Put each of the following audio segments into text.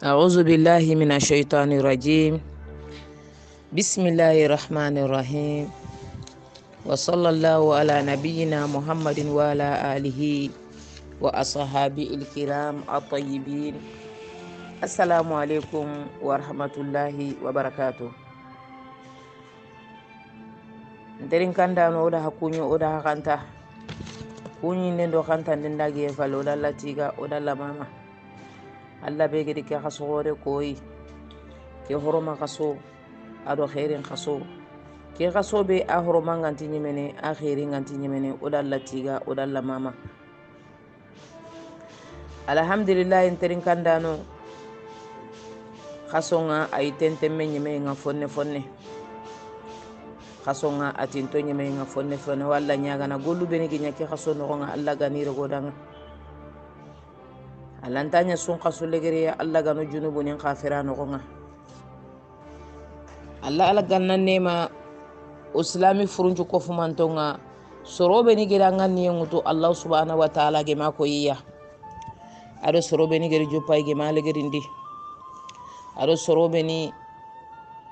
أعوذ بالله من الشيطان الرجيم. بسم الله الرحمن الرحيم. وصلى الله على نبينا محمد وعلى آله وأصحابه الكرام الطيبين. السلام عليكم ورحمة الله وبركاته. nterin kandano oda hakunyo oda hakanta kunyi nendo kanta ndendage falo oda latiga oda lamama alla be gedi ke khasore koyi ke horoma khaso ado khairin khaso ke khaso be a horoma nganti nyimene a khairin nganti nyimene oda latiga oda lamama alhamdulillah nterin kandano khasonga ay tentemme nyime nga fonne khasonga atinto nyime nga fonne walla nyaga na gollu beni gi nyake khaso no nga alla ganire godanga alantanya sun khaso legere alla gano junubu nin khafira no nga alla ganna nema islami furunju ko fumantonga sorobe ni gira ngani ngutu allah subhanahu wa ta'ala ge mako yiya ado sorobe ni geri jopay ge male geri ndi ado sorobe ni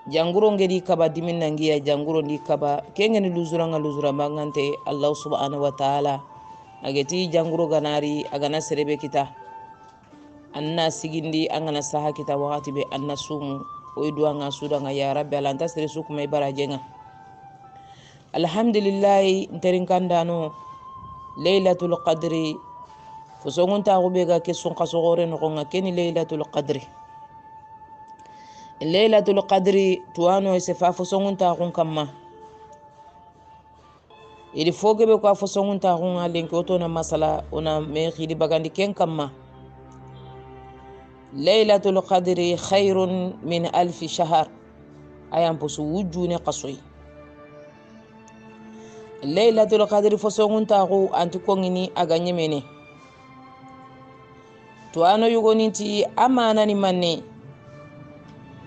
janguro ngedi kaba dimin nangiya janguro ndi kaba kengeni luzura bangante allah subhanahu wa ta'ala ageti janguro ganari agana serebe kita anna sigindi angana saha kita wakati be anna sumu oidu anga sudanga ya rabbi alanta sere sukuma barajenga alhamdulillah nterin kandano laylatul qadri fosongunta gube ga kesun kasogore no nga keni laylatul qadri tuano se fa fosongunta gun kamma idi fogebe ko fosongunta gun alen ko to na masala ona me khidi bagandi ken kamma laylatul qadri khairun min alf shahr ayam posu wujune qasoy laylatul qadri fosongunta gu anti kongini aga nyemene tuano yugoninti amana ni manne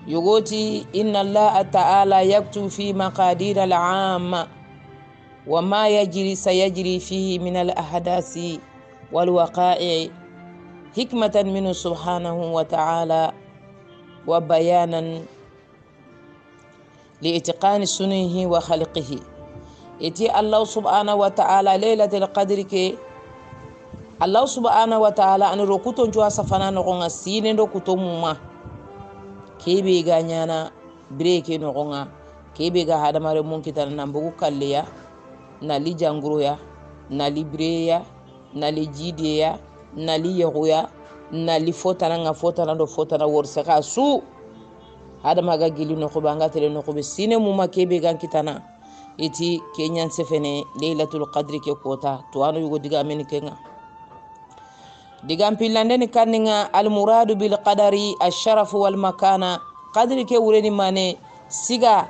يقولي إن الله تعالى يكتب في مقادير العامة وما سيجري فيه من الأحداث والوقائع حكمة منه سبحانه وتعالى وبيانا لإتقان سنه وخلقه إتي الله سبحانه وتعالى ليلة القدر كي الله سبحانه وتعالى أن ركوتون جوا سفنا نغنى سينين ركوتون مما kebe ga nyana breke no gonga kebe ga hadamare mun kitana nambugu kalleya nali janguroya nali breya nali jideya nali yagoya nali fotana do fotana worsaka su hadama ga gili no ko banga tele no ko be sine muma kebe ga kitana iti kenyan sefene laylatul qadri ke kota to anu yugo diga men kenga digam pillande ni kanninga al muradu bil qadari ash-sharaf wal makana qadri ke wureni mane siga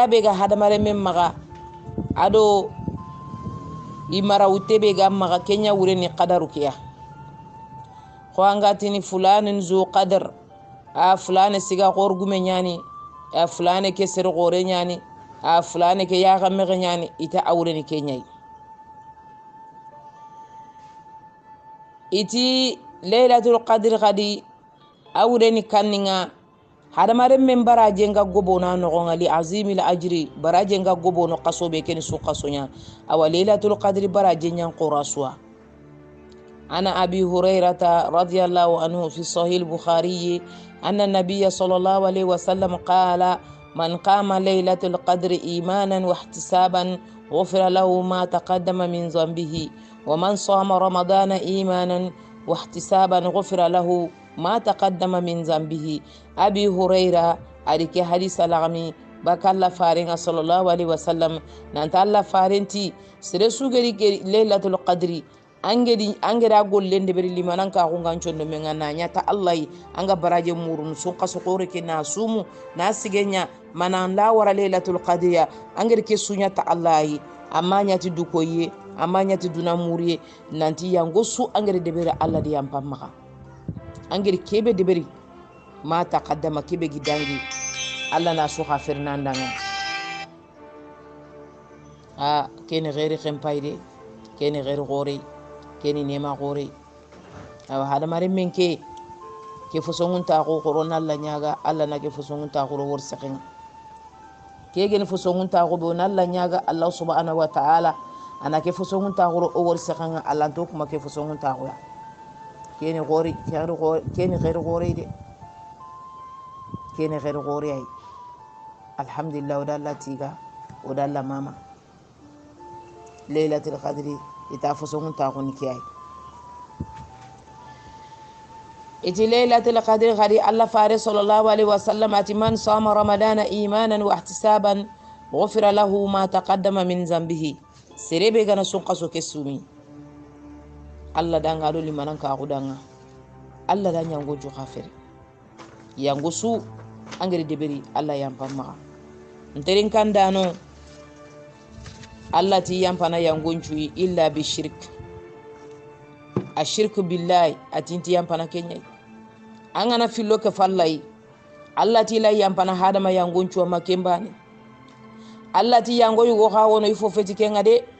be ga hadamare men maga ado imara utebe ga maga kenya wureni qadaru kiya ko angatini fulanin zu qadar a fulane siga gorgume nyani a fulane ke ser gore nyani a fulane ke ya ga mege nyani ita awreni kenyai iti laylatul qadr qadi awreni kanninga hadamare men baraje nga gobo na no ngali azimil ajri baraje nga gobo no qasobe ken su qasonya awa laylatul qadr baraje nyan quraswa ana abi hurairata radiyallahu anhu fi sahih bukhari anna nabiy sallallahu alaihi wasallam qala man qama laylatul qadr imanan wa ihtisaban ghufira lahu ma taqaddama min dhanbihi ومن صام رمضان إيمانا واحتسابا غفر له ما تقدم من ذنبه أبي هريرة أريك حديث العمي بكالله فارنة صلى الله عليه وسلم نانتالله فارنتي سرسو غري ليلة القدر angedi agol lende beri limanan ka ko gancho no men ngana ta allah anga baraje murun sun kaso kore ke na sumu na sigenya manan la wara lailatul qadriya angedi ke sunya ta allah amma nyati dukoye amma nyati duna muriye nanti yango su angedi debere allah di yam pamaka angedi kebe deberi ma taqaddama kebe gidangi allah na su khafirna ndanga kene ghairi khampayde kene ghairi gore keni nema gore awa hada mare menke ke fosongun ta ko corona la nyaga alla na ke fosongun ta ko wor sakin ke gen fosongun ta ko be on alla nyaga Allah subhanahu wa ta'ala ana ke fosongun ta ko wor sakin alla to kuma ke fosongun ta ko kene gori kene khair gori de kene khair gori ay alhamdulillah wadalla tiga wadalla mama laylatul qadri ita fosongun ta ko ni kiyai iti laylatul qadri khadi Allah fare sallallahu alaihi wasallam ati man sama ramadana imanan wa ihtisaban ghufira lahu ma taqaddama min zambihi serebe gana sunqaso kesumi Allah danga do limanan ka kudanga Allah da nyango ju khafiri yango su angere deberi Allah yampama nterin kandano Allah ti yampana yango nchuyi illa bi shirk ashirku billahi atinti yampana kenya angana fillo ke fallai Allah ti la yampana hadama yango nchuwa makembani Allah ti yango yugo khawono ifo feti kenga de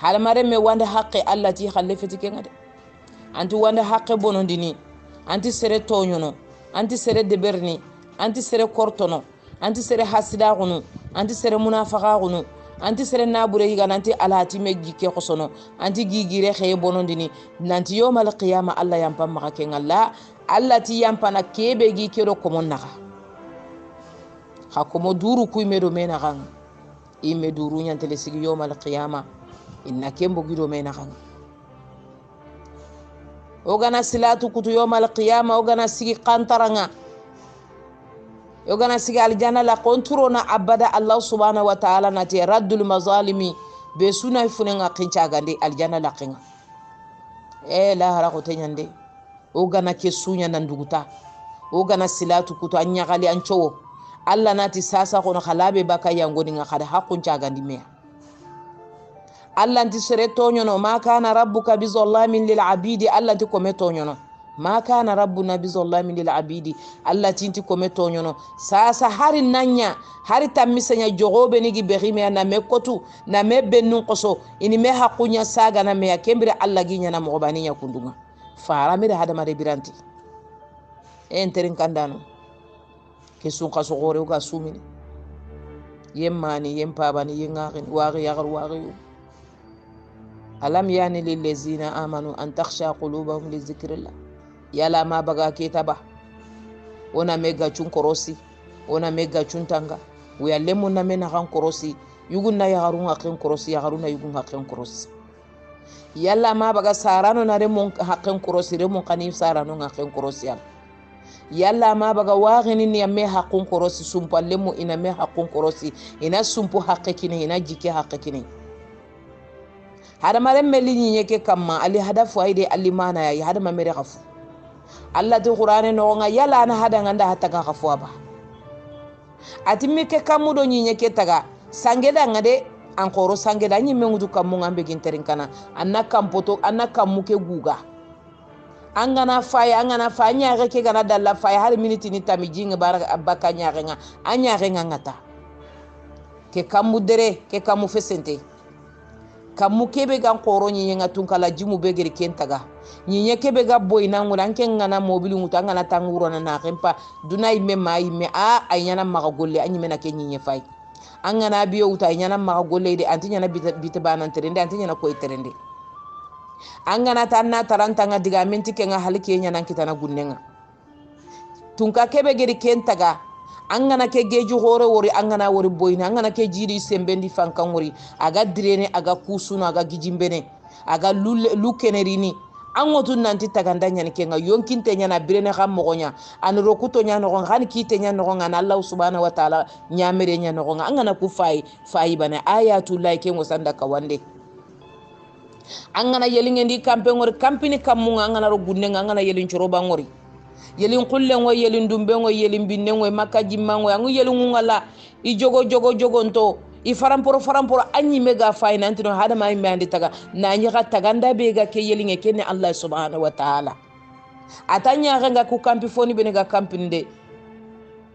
halmare me wanda haqqe Allah ti khalle feti kenga de anti wanda haqqe bonondini anti sere tonyono anti sere deberni anti sere kortono anti sere hasida gunu anti sere munafaqa gunu anti sere nabure higa nanti alati me gike khosono anti gigire khaye bonondini nanti yomal qiyama Allah yampam maka kenga la Allah ti yampana kebe gi kero komonnaka hakomo duru kuy medo mena kan imme duru nyantele sigi yomal qiyama inna kembo gido mena kan ogana silatu kutu yomal qiyama ogana sigi qantaranga ogana sigi aljana la konturona abada Allah subhanahu wa ta'ala nati raddul mazalimi be suna funenga qincha gande aljana la qinga la hara ko tenyande ogana ke sunya nanduguta ogana silatu kutu anyagali anchowo Allah nati sasa kono khalabe baka yangoni nga khada haqqun chagandi me Allah nti sere tonyono ma kana rabbuka bizallamin lil abidi Allah nti kome tonyono ma kana rabbuna bizallamin lil abidi Allah tinti kome tonyono sasa hari nanya hari tamisenya jogobe nigi berime na mekotu na mebennun qoso ini me haqqunya saga na me kembire Allah ginya na mogobani ya kundunga fara mi hada mare biranti enterin kandano ke sun qaso gore uga sumini yemmani yempabani yengaqin waqi yagar waqi alam yani lil ladzina amanu an takhsha qulubuhum li dhikrillah yala ma baga ketaba ona mega chun korosi ona mega chun tanga wiya lemun na mena kan korosi yugunna yagarun aqin korosi yagaruna yugun aqin korosi yalla ma baga sarano na remon haqqen korosi remon kani sarano haqqen korosi yalla ma baga wagini ni me haqqun korosi sumpalle mu ina me haqqun korosi ina sumpu haqqe kini ina jike haqqe kini hada mare meli ni yeke kamma ali hadafu aide ali mana ya hada mamere gafu Allah to qur'ane no nga yalla na hada nganda hatta ga gafu aba atimi ke kamudo ni yeke taga sangeda ngade ankoro sangeda nyi mengudu kamu ngambe ginterin kana anna kampoto anna kamuke guga angana faya nyaare ke gana dalla faya har minute ni tamijinga baraka abaka nyaare nga anyaare nga ngata ke kamu dere ke kamu fesente kamu kebe gan koro nyi nga tunkala jimu be geri kentaga nyi kebe ga boyna ngula anke ngana mobili nguta ngana tanguro na kempa dunai me mai me ayana maga golle anyi mena ke nyi fay angana biyo uta nyana ma golle de antinya na bita banan terende antinya na koy terende angana tanna taranta nga diga menti ke nga halike nyana kitana gunnenga tunka kebe geri kentaga angana ke geju hore wori angana wori boyna angana ke jiri sembendi fankan wori aga direne aga kusuna aga gijimbene aga lukenerini angotu nanti tagandanya ni kenga yonkinte nyana birene xam mogonya an rokuto nyana ngo han kite nyana ngo ngana Allah subhanahu wa ta'ala nyamere nyana ngo ngana ku fai bana ayatu like ngo sanda kawande angana yelinge ndi kampe ngori kampini kamunga angana ro gunne ngana yelin choroba ngori yelin kulle ngo yelin dumbe ngo yelin binne ngo makaji mango angu yelin ngala I jogo nto I faramporo anyi mega finance no hada mai mandi taga na nyaga taganda bega ke yelinge kene Allah subhanahu wa ta'ala atanya renga ku kampi foni benega kampinde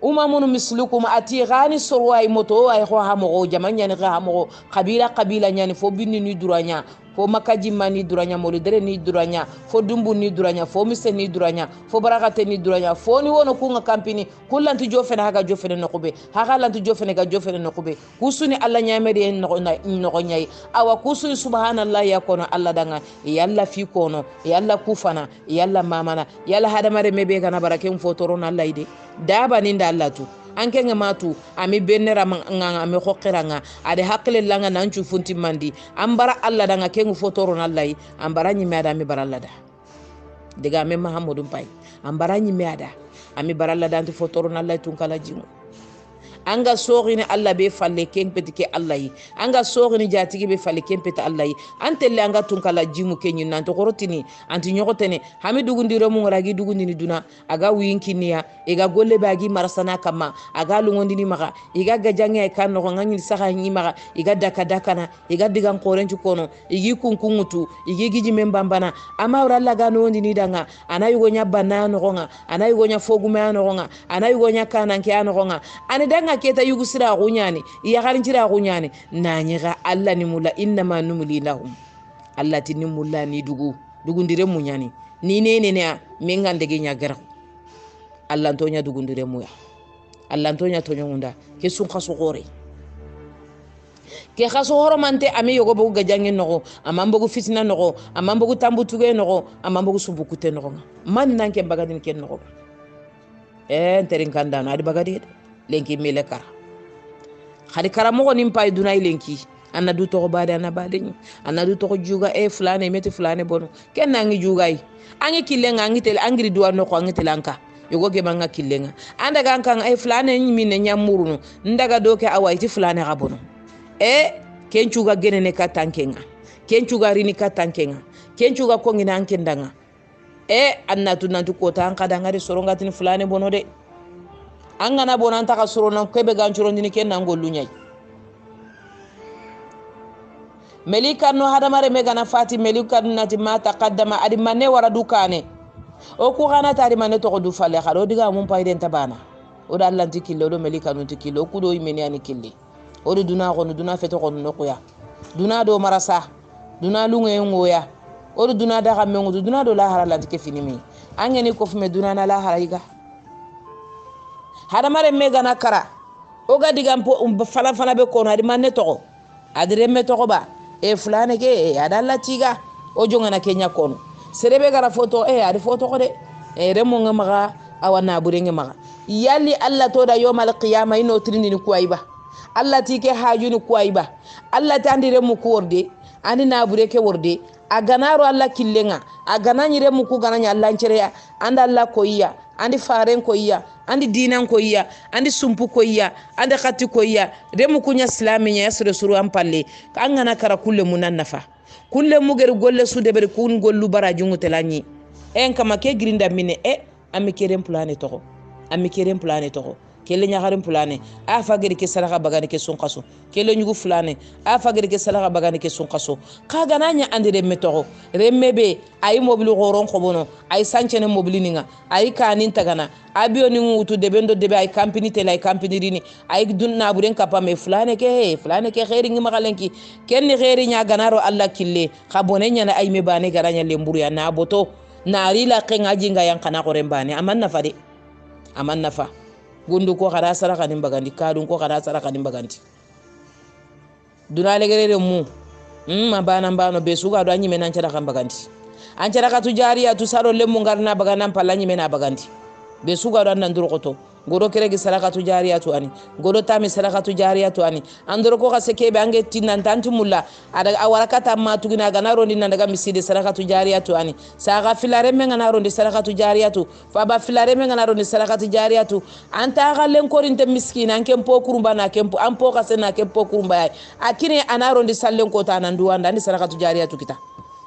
umamunu mislukum ati gani sorwa moto ay ko hamo jamanya ni hamo kabila nyani fo binni ni duranya fo makaji mani duranya molu dere ni duranya fo dumbu ni duranya fo mise ni duranya fo barakate ni duranya fo ni wono kunga kampini kullanti jofene haga jofene nokube haga lanti jofene ga jofene nokube kusuni alla nyameri en no nyai awa kusuni subhanallah ya kono alla danga yalla fi kono yalla kufana yalla mamana yalla hadamare mebe kana barakem fotoro na alla ide daba ninda alla tu anke ngamatu ami benera nganga ami khokiranga ade hakle langa nanchu funti mandi ambara alla danga kengu fotoro na alla ambara nyi meada mi baralla da diga me mahamudu pai ambara nyi meada ami baralla da anti fotoro na alla tun kala jimu anga sogini alla be falle kempeti ke alla yi anga sogini jatigi be falle kempeti alla yi antelle anga tunkala jimu kenyi nanto korotini anti nyogotene hami dugundiro mu ngaragi dugundini duna aga winkiniya ega golle bagi marasana kama aga lungondini maka iga gajange e kan no ngani saka nyi maka iga dakana iga digan korenchu kono igi kunkungutu igi giji membambana ama uralla ga no ndini danga anayugo nya banano gonga anayugo nya fogumano gonga anayugo nya kananke ano gonga ani danga keta yugusira gunyani ya garinjira gunyani nanyiga alla ni mulla inma numli lahum alla tinni mulla ni dugundire munyani ni ne mengande ge nyagara alla ntonya dugundire muya alla ntonya tonyunda ke sun khaso gore ke khaso horomante ami yogo bugu gajange nogo amambugu fitina nogo amambugu tambutuge nogo amambugu subukute nogo man nanke bagadin ken nogo terin kandana adi bagadi lenki mele kara khadi kara mo nim pay dunay lenki anna du to baade anna baade ni anna du to juga fulane meti fulane bono ken nangi jugay angi killenga angi tel angri duwa no ko angi telanka yogo ge manga killenga anda ganka fulane ni min nyamurunu ndaga doke awayti fulane gabono ken juga genene katankenga ken juga rini katankenga ken juga ko ngina ankendanga anna tunantu ko tan kadanga de sorongatini fulane bono de angana bonanta ka sorona kebe ganchuro ndini ken nangollu nyai melika no hadamare megana fati melika nati ma taqaddama adi manne wara dukane o ku gana tari manne to du fale kharo diga mun payden tabana o da allanti killo do melika no tikillo ku do imeni ani killi o do duna ko no duna feto ko no kuya duna do marasa duna lunga ngoya o do duna da gamme duna do la harala tike finimi angeni ko fume duna na la haraiga hadamare megana kara oga digampo fala be kono adi manne to adire me to ba fulane ke adalla tiga o jongana kenya kono serebe gara foto adi foto ko de remo ngamaga awana burenge maga yali alla to da yomal qiyama ino trindi ni kuaiba alla tike hajuni kuaiba alla tandire mu ko worde ani na bureke worde aganaro alla killenga agananyire mu ku gananya alla ncere anda alla koiya andi faren koiya andi dinan koiya andi sumpu koiya andi khati koiya remu kunya islaminya yasre suru ampalle kangana kara kulle munan nafa kulle muger golle sude ber kun gollu barajungu telanyi kama ke grinda mine ami kerem plane to kele nyagarim fulane a fagiri ke salaka bagani ke sunqaso kele nyugu fulane a fagiri ke salaka bagani ke sunqaso kaga nanya andire metoro remebe ay mobili goron khobono ay sanchene mobili ninga ay kanin tagana abiyo ni ngutu debendo debe ay company tele ay company rini ay dunna buren kapa me fulane ke khairi ngi magalenki kenni khairi nya ganaro alla kille khabone nya na ay me bane garanya lemburu ya na boto na rila kenga jinga yang kana ko rembane aman nafa gundu ko kada saraka nim bagandi kadun ko kada saraka nim bagandi dunale gerere mu mabana mbano be suga do anyi menan cara kan bagandi an cara ka tujariya tu saro lemmu ngarna bagana palanyi mena bagandi be suga do nan durkoto godo keregi saraka tujariya tu ani godo tami saraka tujariya tu ani andoro ko ka sekebe ange tinan tantu mulla ada awarakata ma tugina ganaro ni nan daga miside saraka tujariya tu ani saga filare men ganaro ndi saraka tujariya tu fa ba filare men ganaro ndi saraka tujariya tu anta galen ko rinte miskina anke mpo kurumba na kempo ampo ka sena kempo kurumba akine anaro ndi sallen ko tanan duwanda ndi saraka tujariya tu kita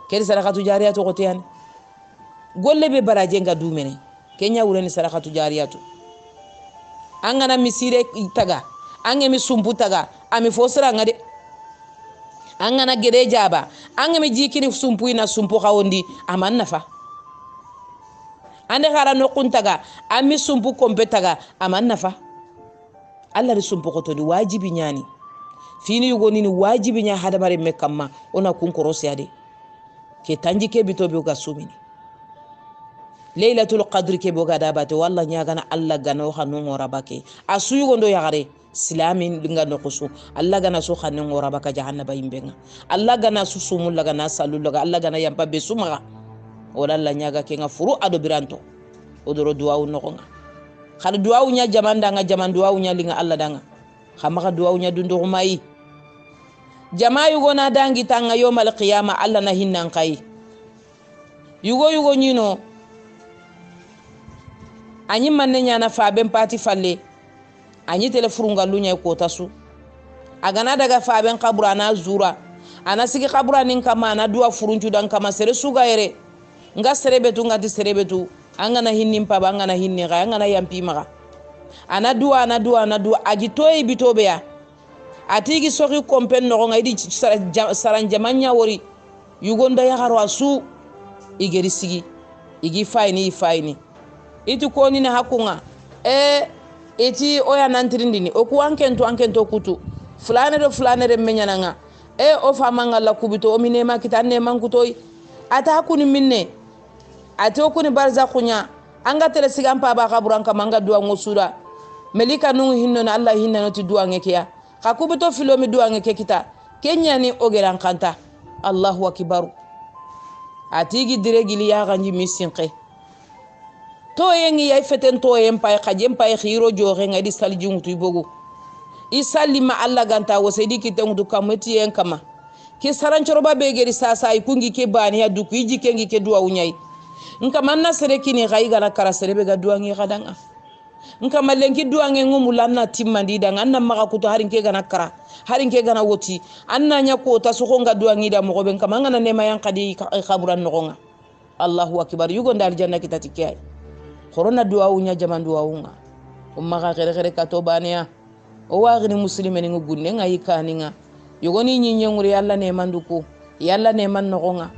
kedi saraka tujariya tu ko tiani golle be baraje nga dumene kenya wureni saraka tujariya tu angana misire taga angemi sumpu taga ami fosra ngade angana gede jaba angemi jikini sumpu ina sumpu kawndi aman nafa ande khara no kuntaga ami sumpu kompe taga aman nafa alla ri sumpu ko to wajibi nyani fini yugo ni wajibi nya hadamare mekamma ona kun korosi ade ke tanji ke bito be ga sumini Laylatul Qadr ke boga dabate walla nyagana Allah gana o xanu ngorabake asuyu gondo yagare silamin linga no kusu Allah gana su xanu ngorabaka jahannaba imbenga Allah gana su sumul laga na salu laga Allah gana yampa be sumaga wala la nyaga ke nga furu ado biranto odoro duwawu no nga xada duwawu nya jamanda nga jaman duwawu nya linga Allah danga xamaka duwawu nya dundo mai jama yugo na dangi tanga yomal qiyama Allah na hinnan kai yugo nyino anyi manne nyana fa ben pati falle anyi telefurunga lunya ko tasu agana daga fa ben kabura na zura ana sigi kabura nin kama na duwa furunju dan kama sere suga yere nga serebetu ngati serebetu angana hinnin pa angana hinni ga angana yampi maga ana duwa agitoy bitobe ya atigi soki kompen no nga idi saran jamanya wori yugonda ya haro asu igeri sigi igi fayni itu koni na hakunga eti oya nantirindini oku ankento kutu fulane do menyananga o famanga la kubito o minema kitane mankutoi ata hakuni minne ati okuni barza kunya anga tele sigampa ba kaburanka manga duwa ngusura melika nungu hinno na Allah hinno ti duwa ngekeya kakubito filomi duwa ngeke kita kenya ni ogeran kanta Allahu akbar atigi diregili ya ganji misinke to yengi yay feten to yen pay khajem pay khiro joxe ngadi saljungu tu bogu isallima Allah ganta wasedi kitengu kamati yen kama ki saranchoroba begeri sasa ikungi ke bani ya duku iji kengi ke duwa unyai nka manna sere kini gaiga na kara sere be ga duwa ngi kadanga nka malenki duwa ngi ngumulanna timmandi danga anna maka kuto harin ke gana kara harin ke gana woti anna nya ko ta so nga duwa ngi da mo be nka mangana nema yan kadi khaburan nogonga Allahu akbar yugo ndal janna kitati kay corona duwa unya jaman duwa unga umma ga khere kato baniya o wagini muslimeni ngugunne ngai kaninga yogoni nyinye nguri yalla ne manduko yalla ne man nogonga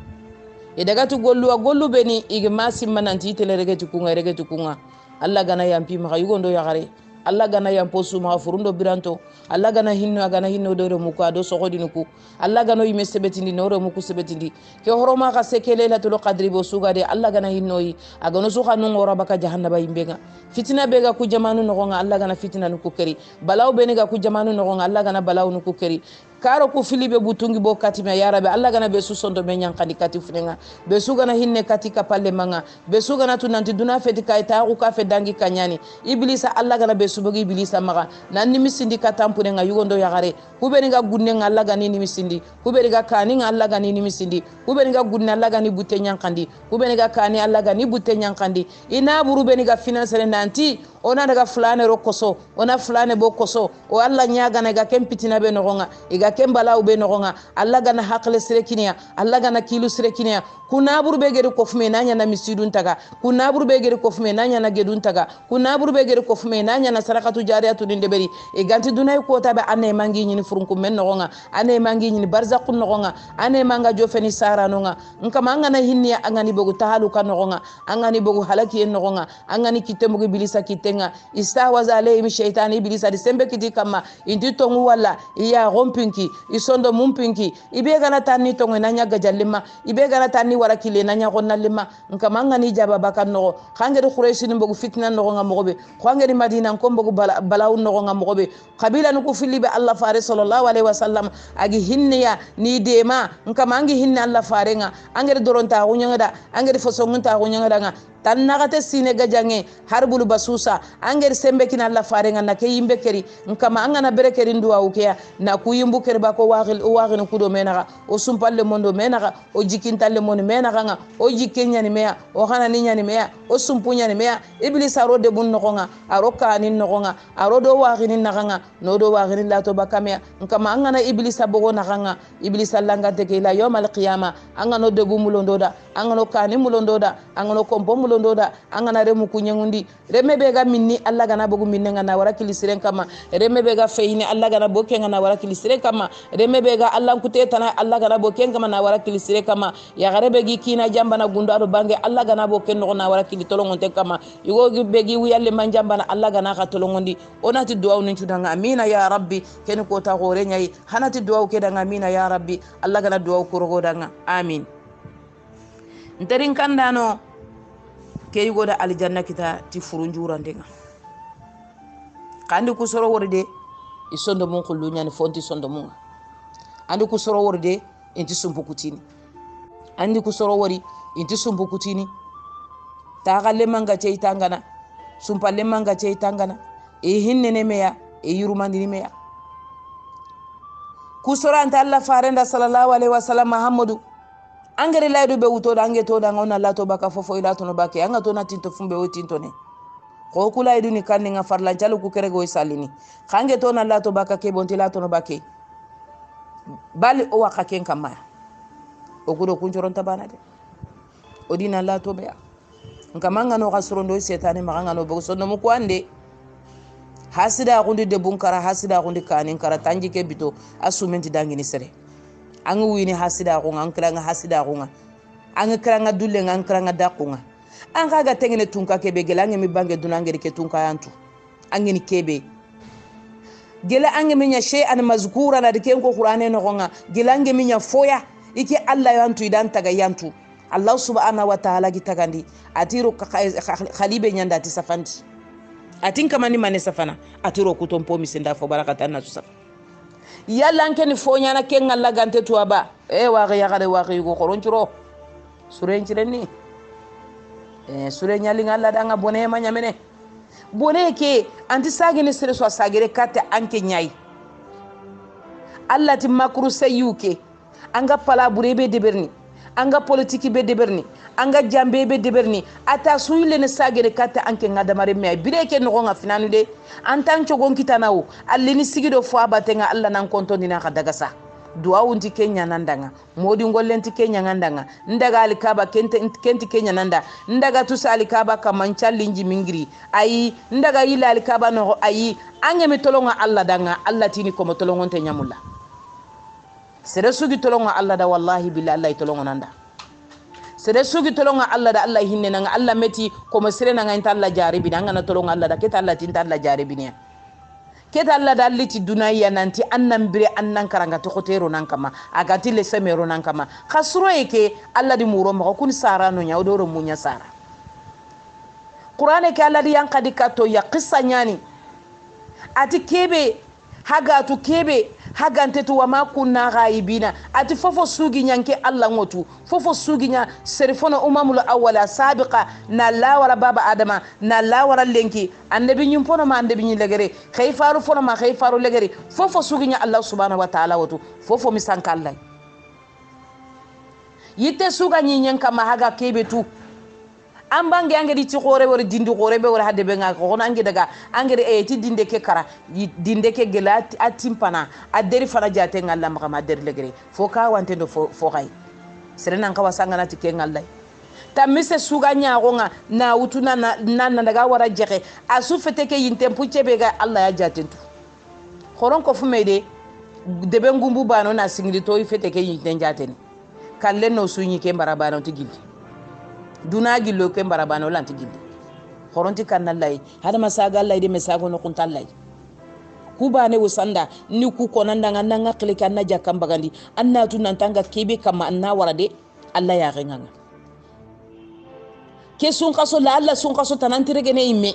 e daga tu gollu beni igma simmananti telerege tukunga Allah gana yampi ma yugondo yagare Allah gana yampo suma furundo biranto Allah gana hinno do muko ado sogodinuku Allah gano yime sebetindi no muku sebetindi ke horoma ka sekele latul qadri bo sugade Allah gana hinno yi agano su khanu ngora baka jahannaba imbenga fitina bega ku jamanu no gonga Allah gana fitina nuku keri balaw beniga ku jamanu no gonga Allah gana balaw nuku keri karo ku filibe butungi bo katima ya rabbi Allah gana be su sondo be nyankandi kati funenga be su gana hinne kati kapalle manga be su gana tunanti duna feti kayta ku ka fe dangi kanyani iblisa Allah gana be su bogi iblisa maga nanni misindi katampune nga yugondo yagare kubeni ga gunne nga Allah gani ni misindi kubeni ga kani nga Allah gani ni misindi kubeni ga gunne Allah gani butte nyankandi kubeni ga kani Allah gani butte nyankandi ina buru beni ga finance nanti ona daga fulane rokoso ona fulane bokoso o Allah nyaga na ga kempitina be nogonga iga kembala ube nogonga Allah gana hakle sirekinia Allah gana kilu sirekinia kuna buru be gere kofume nanya na misidun taga kuna buru be gere kofume nanya na gedun taga kuna buru be gere kofume nanya na sarakatu jariyatu dindeberi e ganti dunay ko tabe ane mangi nyini furunku men nogonga ane mangi nyini barzakun nogonga ane manga jofeni sara nonga nka manga na hinni angani bogu tahalu kan nogonga angani bogu halaki en nogonga angani kitembugo bilisa kitenga istawaza alayhim shaytan iblisa di sembe kiti kama indi tongu wala iya rompinki isondo mumpinki ibe gana tanni tongu nanya gajallima ibe gana tanni warakile nanya gonnalima nka manga ni jaba bakan no khangere quraishi ni bogu fitna no nga mogobe khangere madina ko bogu balaw no nga mogobe qabila nuko filibe Allah fare sallallahu alaihi wasallam agi hinniya ni dema nka mangi hinna Allah farenga angere doronta gunyanga angere fosongunta gunyanga nga tan nagate sine gajange harbulu basusa angere sembe kina Allah farenga na ke yimbe keri nkama angana berekeri nduwa ukeya na ku yimbu keri bako wagil kudo menaga o sumpalle mondo menaga o jikintalle mondo menaga nga o jikenya ni meya o hana ninya ni meya o sumpunya ni meya iblis aro de bun nogonga aro kanin nogonga aro do waginin naganga no do waginin lato bakamya nkama angana iblis abogo naganga iblis allanga teke ila yawmal qiyama angano de bumulondoda angano kanin mulondoda angano kompo mulondoda angana remu kunyengundi remebe ga minni Allah gana bogu minne ngana wara kilisiren kama remebe ga feini Allah gana boke ngana wara kilisiren kama remebe ga Allah kute tana Allah gana boke ngama na wara kilisiren kama ya garebe gi kina jamba na gundo ado bange Allah gana boke no na wara kili tolongonte kama yugo gi begi wiyalle manjamba na Allah gana ka tolongondi onati du'a nin tudanga amina ya rabbi ken ko ta gore nyai hanati du'a ke danga amina ya rabbi Allah gana du'a ko rogo danga amin nterin kandano ke yugoda aljanna kita ti furunjurandenga kandi kusoro worde isondo mun kullu nyani fonti sondo mun andi kusoro worde inti sumpu kutini andi kusoro wori inti sumpu kutini tagalle manga cey tangana sumpalle manga cey tangana e hinnene meya e yurumandini meya kusoro anta Allah farenda sallallahu alaihi wasallam muhammadu angere laydo be wuto dange to danga ona lato baka fofo ila to no bake anga to na tinto fumbe o tinto ne ko kula idu ni kanni nga farlan chalu ku kere go salini khange to na lato baka ke bonti lato no bake bali o waka ken kamaya o kudo kunjoron tabana de o dina lato be nkamanga no kasrondo setane maganga no boso no muko ande hasida gundi de bunkara hasida gundi kanin kara tanji ke bito asumenti dangini sere anga wini hasida ko ngankra nga hasida ko nga anga kranga dulle nga kranga dakunga anga ga tengene tunka kebe gelange mi bange dunangere ke tunka yantu angeni kebe gela ange minya shay an mazkura na dike ko qur'ane no nga gelange minya foya ike Allah yantu idan taga yantu Allah subhanahu wa ta'ala gitagandi atiro khalibe nyanda ti safandi atin kamani mane safana atiro kutompo misenda fo barakatan na safa yalla ankeni fonya na ken Allah gante tuaba waqi yaqade waqi go koronchiro surenchireni sure nyali ngalla danga bone ma nyamene bone ke anti sagene sere so sagere kate anke nyai Allah ti makru sayuke anga pala burebe deberni anga politiki be deberni anga jambe be deberni ata suyile ne sagere kate anke ngadamare me bireke no nga finanu de antan chogon kitanawo allini sigido fo abatenga Allah nan konto dina ka daga sa duwa unti Kenya nandanga modi ngollenti Kenya ngandanga ndaga alikaba kenti Kenya nanda ndaga tusa alikaba kamanchalli nji mingiri ayi ndaga ila alikaba no ayi ange metolonga Allah danga Allah tini ko metolonga te nyamulla sere sugi tolonga Allah da wallahi billahi Allah tolonga nanda sere sugi tolonga Allah da Allah hinne nanga Allah meti ko mesere nanga inta Allah jaribi nanga na tolonga Allah da keta Allah tinta Allah jaribi ne keta Allah da liti dunaya nanti annan bire annan karanga to khotero nan kama agati le semero nan kama khasro yake Allah di muro ma kun sara no nya odoro munya sara Qur'ane ke Allah di yankadi kato ya qissa nyani ati kebe haga tu kebe hagante tu wama kunna ghaibina ati fofo sugi nyanke Allah ngotu fofo sugi nya serifona umamul awwala sabiqa na la wara baba adama na la wara lenki annabi nyumpono ma annabi nyi legere khayfaru fono ma khayfaru legere fofo sugi nya Allah subhanahu wa ta'ala wotu fofo misanka Allah yitte suga nyi nyanka ma haga kebe tu ambange angedi ti khore wor dindi khore be wor hadde be nga ko nangi daga angedi ti dinde ke kara dinde ke gelati atimpana aderi fana jate ngalla ma aderi legere fo ka wante do fo kay serena ka wasanga nati ke ngalla tamise suga nya ko nga na utuna na daga wara jexe asu fete ke yintempu chebe ga Allah ya jatentu khoron ko fu mede debe ngumbu bano na singili to fete ke yinten jateni kalle no sunyi ke barabano to gilli duna gillo ke barabano lanti gilli khoronti kanallay hada masaga Allah de mesago no kuntallay kubane usanda ni ku konanda ngana ngakle kanna jakam bagandi anna tunan tanga kebe kama anna warade Allah ya nganga ke sun kaso la Allah sun kaso tanantirege ne imme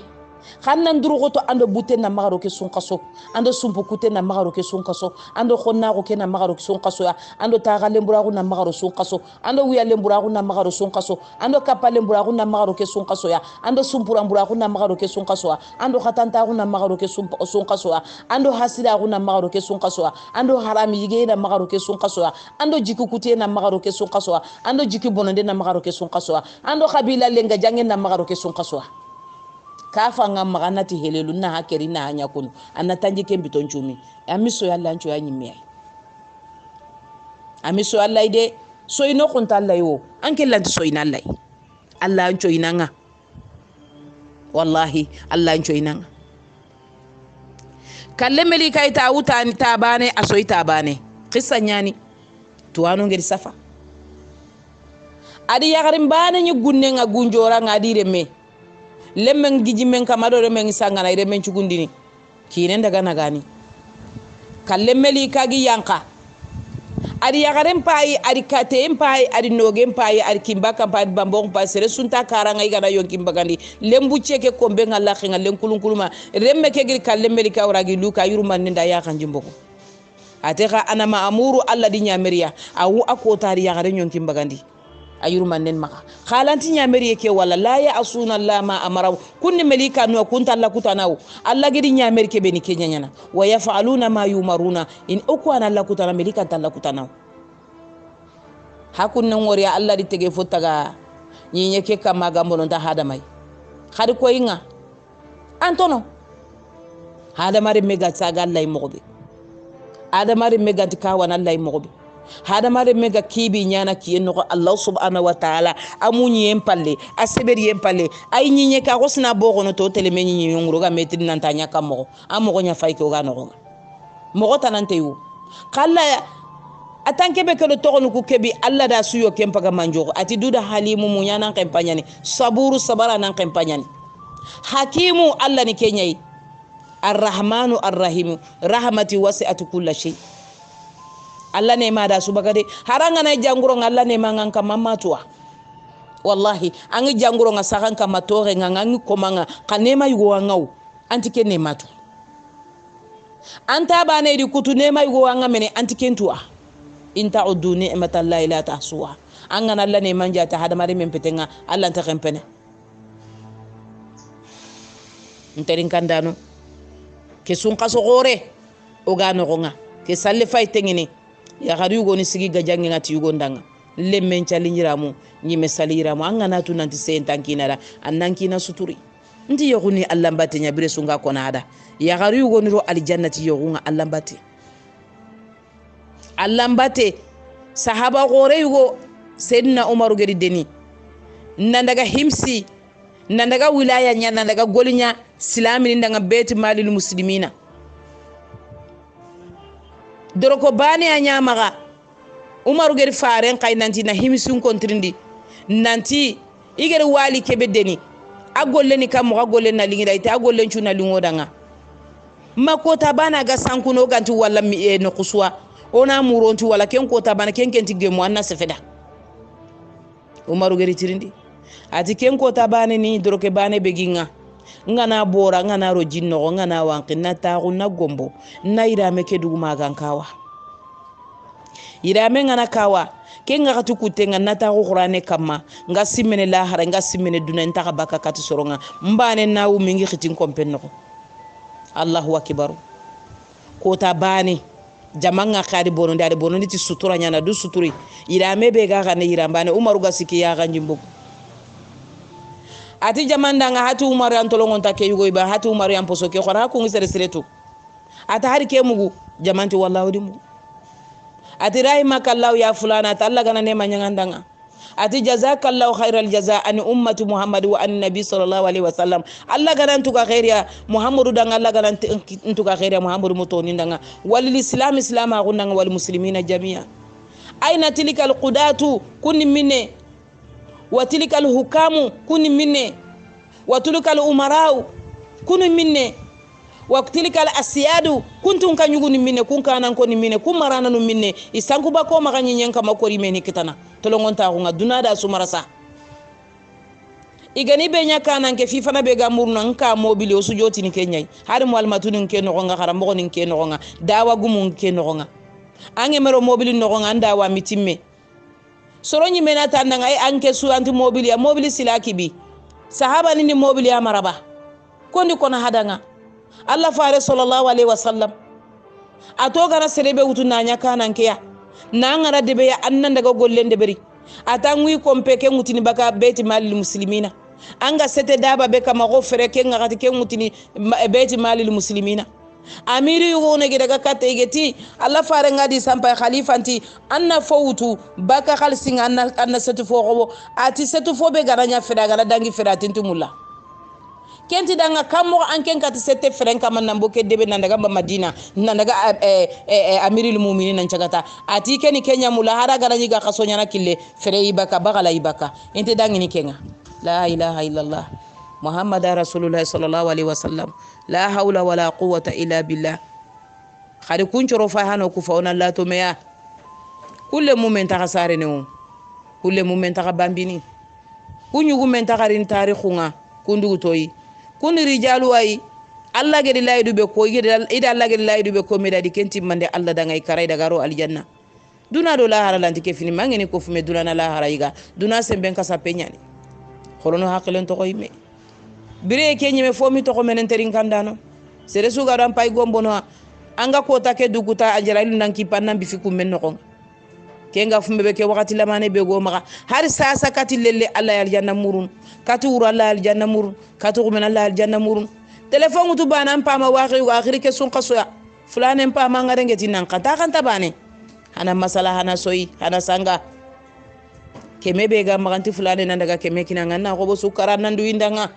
khannan durugo to ando buten na magaro ke sun kaso ando sumpu kuten na magaro ke sun kaso ando khonna ko ke na magaro ke sun kaso ando tagale mburago na magaro sun kaso ando wiyale mburago na magaro sun kaso ando kapale mburago na magaro ke sun kaso ya ando sumpura mburago na magaro ke sun kaso ando khatanta ko na magaro ke sun kaso ando hasida ko na magaro ke sun kaso ando harami yige na magaro ke sun kaso ando jikukute na magaro ke sun kaso ando jiki bonande na magaro ke sun kaso ando khabila lenga jangen na magaro ke sun kaso kafa ngam maganati helelu na hakeri na hanya kunu anatanji kembi tonchumi amiso yalla ncho yanyimi amiso yalla ide so ino kunta Allah yo anke lanti so ina Allah Allah ncho inanga wallahi Allah ncho inanga kallemeli kay ta utani tabane asoy tabane qissa nyani tuwanu ngeri safa adi yagarim bane nyi gunne nga gunjora ngadi reme lemmen giji men kamado re men sangana ire men cugundini kinen daga nagani kallemmeli kagi yanka ari yagaren pai ari katem pai ari nogen pai ari kimbaka pai bambong pai sere sunta karanga igana yon kimbagandi lembu cheke kombe ngalla khinga len kulunkuluma remme ke gir kallembeli ka waragi luka yurman ninda ya kanjimboko ateka ana maamuru alla di nyameriya awu akotari yagaren yon kimbagandi ayurman nen maka khalanti nyameriye ke wala la ya asuna Allah ma amara kunni melika no kunta alla kutanaw alla gidi nyamerike beni kenyanyana wa yafaluna ma yumaruna in ukwana alla kutana melika talla kutanaw hakun nan wori alla di tege fotaga nyinye ke kama gambono ta hadamai khadi ko inga antono hadamari mega tsaga Allah imobe hadamari mega tikawana Allah imobe hadamare mega kibi nyana kiyenno ko Allah subhanahu wa ta'ala amunyi empalle aseberi empalle ay nyinye ka gosna bogono to teleme nyinye nguro ga metri nan tanya kamo amogo nya fay ko ga no mo tanante yu kala atanke be ko to ko ku kebi Allah da suyo kempa ga manjo ati duda halimu mu nyana kampanyani saburu sabara nan kampanyani hakimu Allah ni kenyai arrahmanu arrahimu rahmati wasi'at kulli shay Allah ne ma da su bagade haranga na janguro Allah ne ma nganka mamatuwa wallahi angi janguro nga sakan ka matore ngangi komanga kanema yugo ngau antike ne matu anta bane di kutu ne ma yugo nga mene antike ntua inta uddu ni'matallahi la tahsuha angana Allah ne manja ta hada mari men petenga Allah ta kempene nterin kandano ke sun kaso gore o gano nga ke salle fay tengini ya gari yugo ni sigi gajangi ngati yugo ndanga lemmen chalinjiramu nyime saliramu angana tu nanti sentankina da annankina suturi ndi yoguni Allah mbate nyabire sunga kona ada ya gari yugo ni ro aljannati yogunga Allah mbate sahaba gore yugo sayyidina Umar gari deni nandaga himsi nandaga wilaya nya nandaga golinya silami ndanga beti malil muslimina doroko bane anya maga Umaru gari faren kay nanti na himisun kontrindi nanti igere wali kebe deni agolle ni kam agolle na lingira ite agolle chuna lingodanga makota bana ga sankuno ganti walla mi e no kuswa ona muronti wala ken kota bana ken tigemo anna sefeda Umaru gari tirindi ati ken kota bane ni doroke bane beginga ngana bora ngana ro jinno ngana wanqina taxu na gombo na irame ke duguma gankawa irame ngana kawa ke ngatu kutenga na taxu qur'ane kama nga simene la hara nga simene dunan taxa baka kati soronga mbane nawu mingi khitin kompenno Allahu akbar ko ta bani jamanga khadi bono ndade bono niti sutura nyana du suturi irame be ga kana irambane Umaru ga siki ya ganjimbo ati jamanda nga hatu Umaru antolongon take yugo iba hatu Umaru amposo ke khora ko ngisere siretu ata hari ke mugu jamanti wallahu dimu ati rahimaka Allah ya fulana Allah gana ne manyangandanga ati jazakallahu khairal jazaa an ummati Muhammad wa an nabi sallallahu alaihi wasallam Allah gana ntuka khairia Muhammadu danga Allah gana ntuka khairia Muhammadu mutoni danga wal islam islama gunanga wal muslimina jamia aina tilikal qudatu kunni minne وتلك الحكام كن مني وتلك الأمراء كن مني وتلك الأسياد كنتم كان يقول مني كن كان كن مني كن مرانا مني إسانكو باكو مغاني ينكا مكوري مني كتانا تلونغون تاغونا دونا دا سمرسا igani benya kana nke fifa na bega murna nka mobile osujoti ni kenyai hari mwalmatu ni nke nogonga harambo ni nke nogonga dawa gumu nke nogonga ange mero mobile nogonga ndawa mitimme soronyi menata nanga ay anke su anti mobile ya mobile silaki bi sahaba ni mobile ya maraba kondi kona hadanga Allah fare sallallahu alaihi wasallam atoga na serebe utuna nya kana nkeya nangara debe ya annan daga gollende beri atangui kompeke ngutini baka beti malil muslimina anga sete daba be kama go fere ke ngati ke ngutini beti malil muslimina amiri yugo ne daga kate igeti Allah fare ngadi sampai khalifanti anna fawtu baka khalsinga anna setu fo ati setu fo be garanya fere gara dangi fere atintumula kenti danga kamo anken kati sete fere kama namboke debe nandaga ba Madina nandaga amiril mu'minin nan chagata ati keni Kenya mula hara garanya ga kasonya na kille fere ibaka bagala ibaka ente dangi ni kenga la ilaha illallah Muhammad Rasulullah sallallahu alaihi wasallam la hawla wala quwwata illa billah khari kunchoro fa hano ku fauna la to meya kulle mumen ta sare ne o kulle mumen ta bambini kunyugu men ta garin tarikhunga kundu toyi kundi rijalu ay Allah gedi laydu be ko ida Allah gedi laydu be ko medadi kenti mande Allah da ngai karay daga ro aljanna duna do la hara lanti ke fini mangeni ko fume duna na la hara yiga duna semben ka sapenyani kholono hakilen to koyme bire kenyi me fomi to ko menen terin kandano sere suga ran pay gombono anga ko take duguta ajrailu nan ki pannan bi fikum men no kenga fumbe be ke wakati lamane be go maka har sasa kati lelle Allah aljanna murun kati wuro Allah aljanna murun kati ko men Allah aljanna murun telephone tu bana pama waxi wa akhiri ke sun qasoya fulane pama ngare ngeti nan kata kan tabane hana masala hana soyi hana sanga keme be ga maganti fulane nan daga keme kinanga na ko bo sukara nan duindanga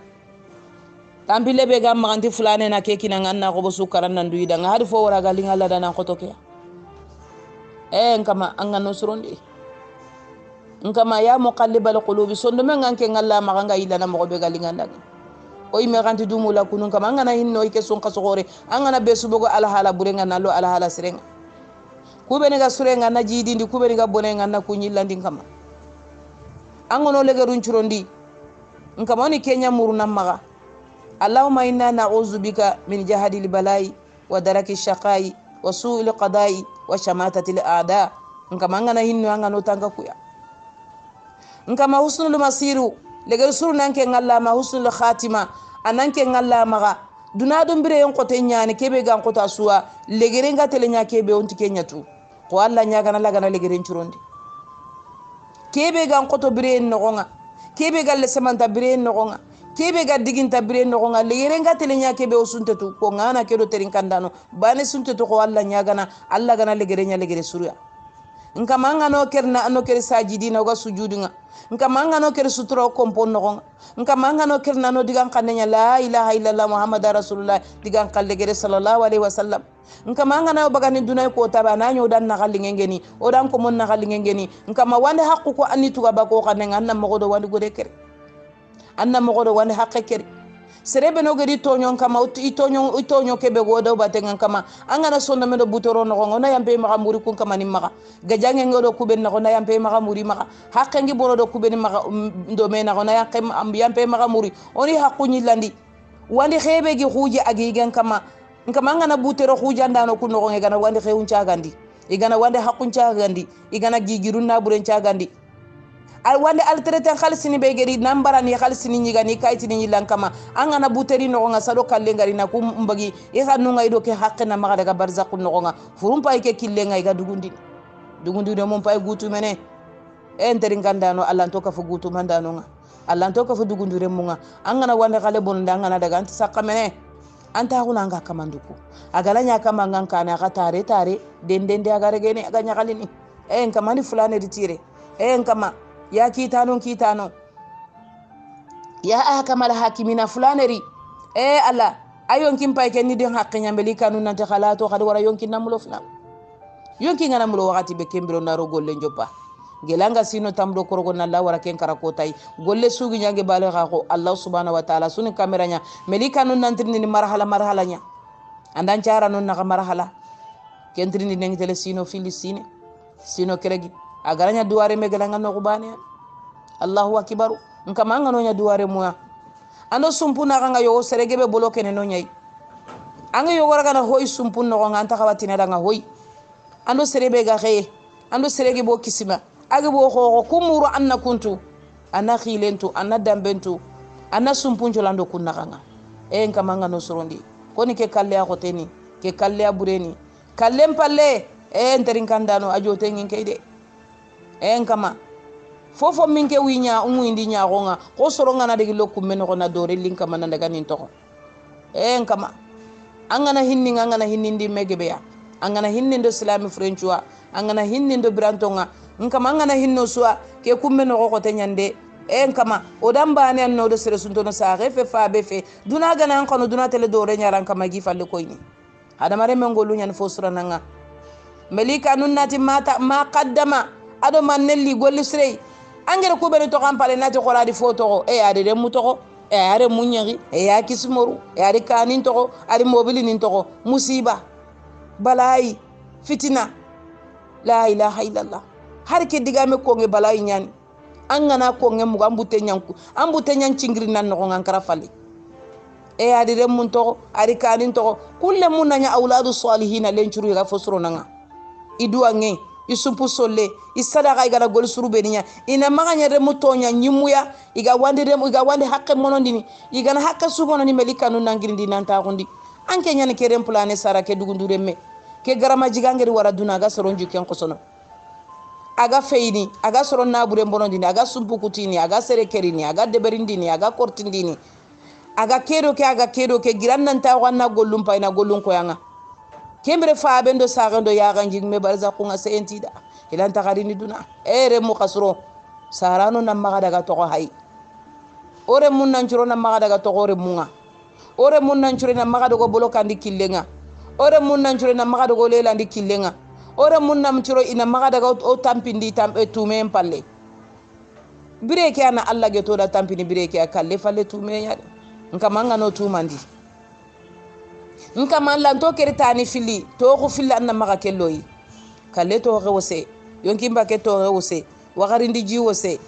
tambile be ga maganti fulane na ke kinanga na ko bo sukara nan duindanga hadi fo wara ga linga Allah dana ko toke nkama anga nusrundi nkama ya muqallibal qulubi sondo men nganke ngalla maganga ila na mo be ga linga ndaga o ime ganti dumula kunun kama anga na hinno ike sun kasogore anga na besu bogo ala hala burenga na lo ala hala sirenga kubeni ga surenga na jidindi kubeni ga bonenga na kunyillandi kama anga no lege runchurondi nkama oni kenya muruna maga Allahumma inna na'udzu bika min jahadil balai wa daraki shaqai wa su'il qada'i wa shamatati al-a'da nkama anga na hinno anga no tanga kuya nkama husnul masiru legal suru nanke ngalla ma husnul khatima ananke ngalla maga dunadum bire yon kote nyaani kebe gan kota suwa legere nga tele nya kebe on tikenya tu ko alla nya gana lagana legere nchurondi kebe gan koto bire nogonga kebe galle samanta bire nogonga kebe ga diginta bire nogonga legere nga tele nya kebe o sunte tu ko ngana kedo terin kandano bane sunte to ko alla nya gana alla gana legere nya legere suruya nka manga no kerna no ker sajidina ga sujudinga nka manga no ker sutura kompon no nka manga no kerna no digan kanenya la ilaha illallah muhammadar rasulullah digan kalle gere sallallahu alaihi wasallam nka manga no bagani dunay ko taba na nyo dan na kalingengeni o dan ko mon na kalingengeni nka ma wande hakku ko anitu ga ba ko kanenga anna mo godo wande gode kere anna mo godo wande hakke kere serebe no gedi tonyon kama itonyo kebe godo batengan kama angana sonda medo butoro no ngona yampe maka muri kun kama ni maka gajange ngodo kuben no na yampe maka muri maka hakkengi bono do kuben maka ndo mena ngona yampe maka muri oni hakkunyi landi wandi khebe gi huji agigen kama ngana butero huja ndano kun no ngana wandi khewun chagandi igana wandi hakkun chagandi igana gigirun na buren chagandi al wande altreten khalsini be gedi nambara ni khalsini nyiga ni kaytini nyilan kama angana buteri no nga sado kalle ngari na kum mbagi e khanu ngai do ke haqqina maga daga barzakh no nga furum pay ke kille ngai ga dugundi do mom pay gutu mene en teri ngandano Allah to ka fu gutu mandano nga Allah to ka fu dugundi remu nga angana wande khale bon ndangana daga anti sakka mene anta huna nga kamanduku agalanya kama ngankana ka tare dendende agare gene aganya kalini en kamani fulane ritire en kama ya kitano ya akamal hakimina fulaneri alla ayon kim pay ken ni den haqqi nyambeli kanu nante khalato khadi wara yonki namulo fulan yonki ngana mulo wakati be kembiro ndaro golle njoppa gelanga sino tamdo korgo na la wara ken karako tay golle sugi nyange bale ko Allah subhanahu wa ta'ala suni kamera nya melika nun nantrini ni marhala nya andan cara non na marhala kentrini neng tele sino filisine sino keregi agaranya duare me gelanga no kubane Allahu akbar nkama ngano nya duare muya ando sumpuna kanga yo seregebe boloke ne no nyai anga yo wara kana hoy sumpun no nganta kawatina danga hoy ando serebe ga khaye ando serege bo kisima age bo ko kumuru anna kuntu anna khilentu anna dambentu anna sumpunjo lando kunna kanga nkama ngano sorondi koni ke kalle a khoteni ke kalle a bureni kallem palle enterin kandano ajote ngin kayde kama fofo minke winya umuindi nya gonga ko soronga na degi lokku men ko na dore linka man daga nin to kama angana hinni megebe ya angana hinni ndo islami frenchwa angana hinni ndo brantonga nkama angana hinno suwa ke kumme no ko tenyande kama odamba ne no do sere sunto no sa refe fa be fe duna gana an kono duna tele dore nya ran kama gi falle koyni hada mare men golu nyan fo surananga melika nunnati mata ma qaddama ado manelli golli srey angere ko bene to kampale nati qoladi foto ade de mutoko are munyari ya kismoru ari kanin to ari mobili nin to musiba balai fitina la ilaha illallah har ke diga me ko nge balay nyani an ngana ko nge mu ambute nyan cingri nan no ngan kara fali e adi rem mun to ari kanin to kulle mun nanya auladu salihin len churu ga fosro nanga idua nge isumpu solle isadaga igara gol suru beninya ina maganya remu tonya nyimuya iga wande hakke monondini igana hakke subononi melika nun nangirindi nanta gondi anke nyane ke rem plane sara ke dugundure me ke garama jigangeri wara duna ga soronju ken kosono aga feini aga soron nabure bonondini aga sumpu kutini aga sere kerini aga deberindini aga kortindini aga kedo ke giran nanta wanna gollum payna gollum ko yanga kembre fa bendo sagando ya ganjing me barza kunga sentida ilan takarini duna ere mu kasro sarano na maga daga to hay ore mun nan curo na maga daga to ore munga ore mun nan curo na maga daga bolo kandi killenga ore mun nan curo na maga daga lela ndi killenga ore mun nan curo ina maga daga o tampindi tume palle bireke ana alla ge to da tampini bireke akalle falle tume ya nkamanga no tumandi nka man lan to keritani fili to ko fili anna maka kelloyi kalle to ko wose yonki mbake to ko wose wagarindi ji wose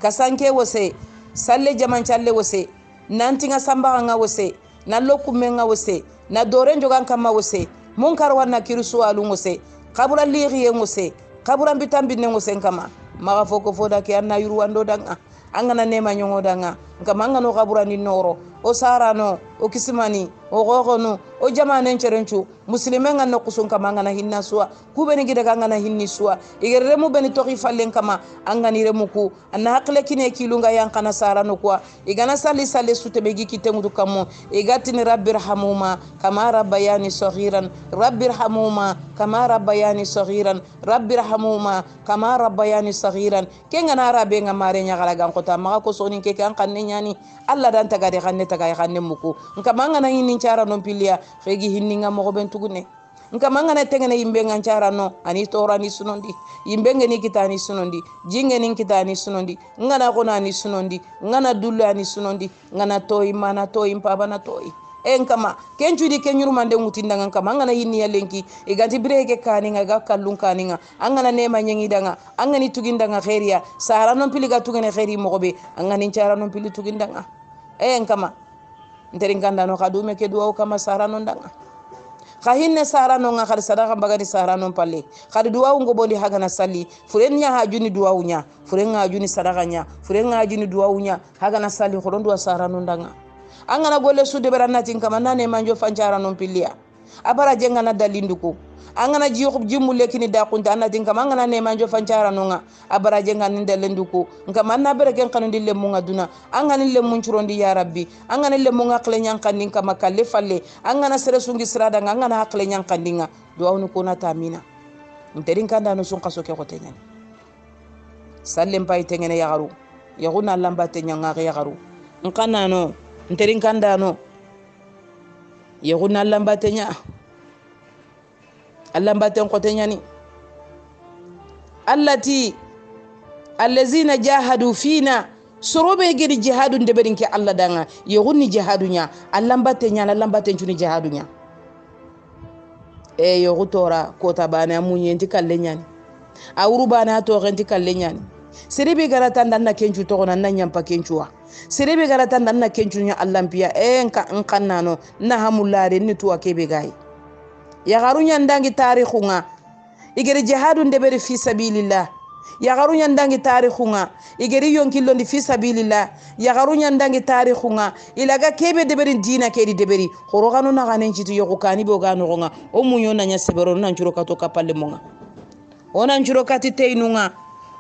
kasanke wose salle jaman challe wose nantinga samba nga wose na lokume nga wose na dore njogan kama wose munkar wana kirusu alu wose kabura liri wose kabura bitambi ne wose kama maka foko foda ke anna yuru wando danga angana nema nyongo danga ngama ngano kabura ni noro o sarano o kisimani o gogono o jamanen cerencu muslimen ngana kusun kama ngana hinna suwa kubeni gida ngana hinni suwa igere mu beni toki fallen kama angani remuku anna hakle kine kilunga yankana sarano kwa igana sali sutebe gikitengu kamo igatini rabbirhamuma kama rabbayani saghiran rabbirhamuma kama rabbayani saghiran rabbirhamuma kama rabbayani saghiran kengana rabe ngamare nyagala gankota maka ko soni ke kan kanne nyani alla dan tagade kanne tagay kanne muku nkama ngana hinni cara non pilia fegi hinni ngamo ben tugune nkama ngana tengene yimbe ngancara no ani torani sunondi yimbe ngeni kitani sunondi jingeni kitani sunondi ngana kona ni sunondi ngana dulla ni sunondi ngana toy mana toy mpaba na toy enkama kenjudi kenyuru mande mutinda ngama ngana hinni yalenki iganti breke kaninga ga kallun kaninga angana nema nyengi danga angani tuginda nga khairia sara non pili ga tugene khairi mogobe angani cara non pili tuginda nga enkama nteringanda no kadume ke duwa kama sara non danga khahinne sara non nga khar sadaka bagani sara non palle khar duwa ngo bondi hagana salli furen nya hajuni duwa unya furen hajuni sadaka nya furen hajuni duwa unya hagana salli khoron duwa sara non danga angana golle sude beranati kama nane manjo fancara non pillia abara jenga na dalinduko angana jimulle kini da kunta anati kama angana ne manjo fancara nonga abara jenga ni dalinduko kama na bereken kanu dille munga duna angana le munchurondi ya rabbi angana le munga kle nyankandi kama kalle falle angana sere sungi srada angana hakle nyankandinga duawnu kona tamina nterin kanda no sun kaso ke kotenyani sallem pay tengene yagaru yaguna lamba tenyanga yagaru nkana no nterin kanda no yaguna lamba tenya allamba ten kotenyani allati allazina jahadu fina sorobe gedi jihadu ndeberin ke alla danga yaguni jihadunya allamba tenya allamba tenchuni jihadunya e yogutora kota bana munyenti kallenyani awuru bana to genti kallenyani serebe garata ndanna kenchu to gona nanyampa kenchuwa serebe garata ndanna kenchunya allampiya nkanano na hamulare ni tuwa kebe gai ya garunya ndangi tarikhunga igeri jihadu ndebere fi sabilillah ya garunya ndangi tarikhunga igeri yonkillo ndi fi sabilillah ya garunya ndangi tarikhunga ilaga kebe deberi dina kedi deberi khorogano na ganen citu yokani bogano gonga o munyo na nyasebero na njuro kato kapalle monga ona njuro kati teinunga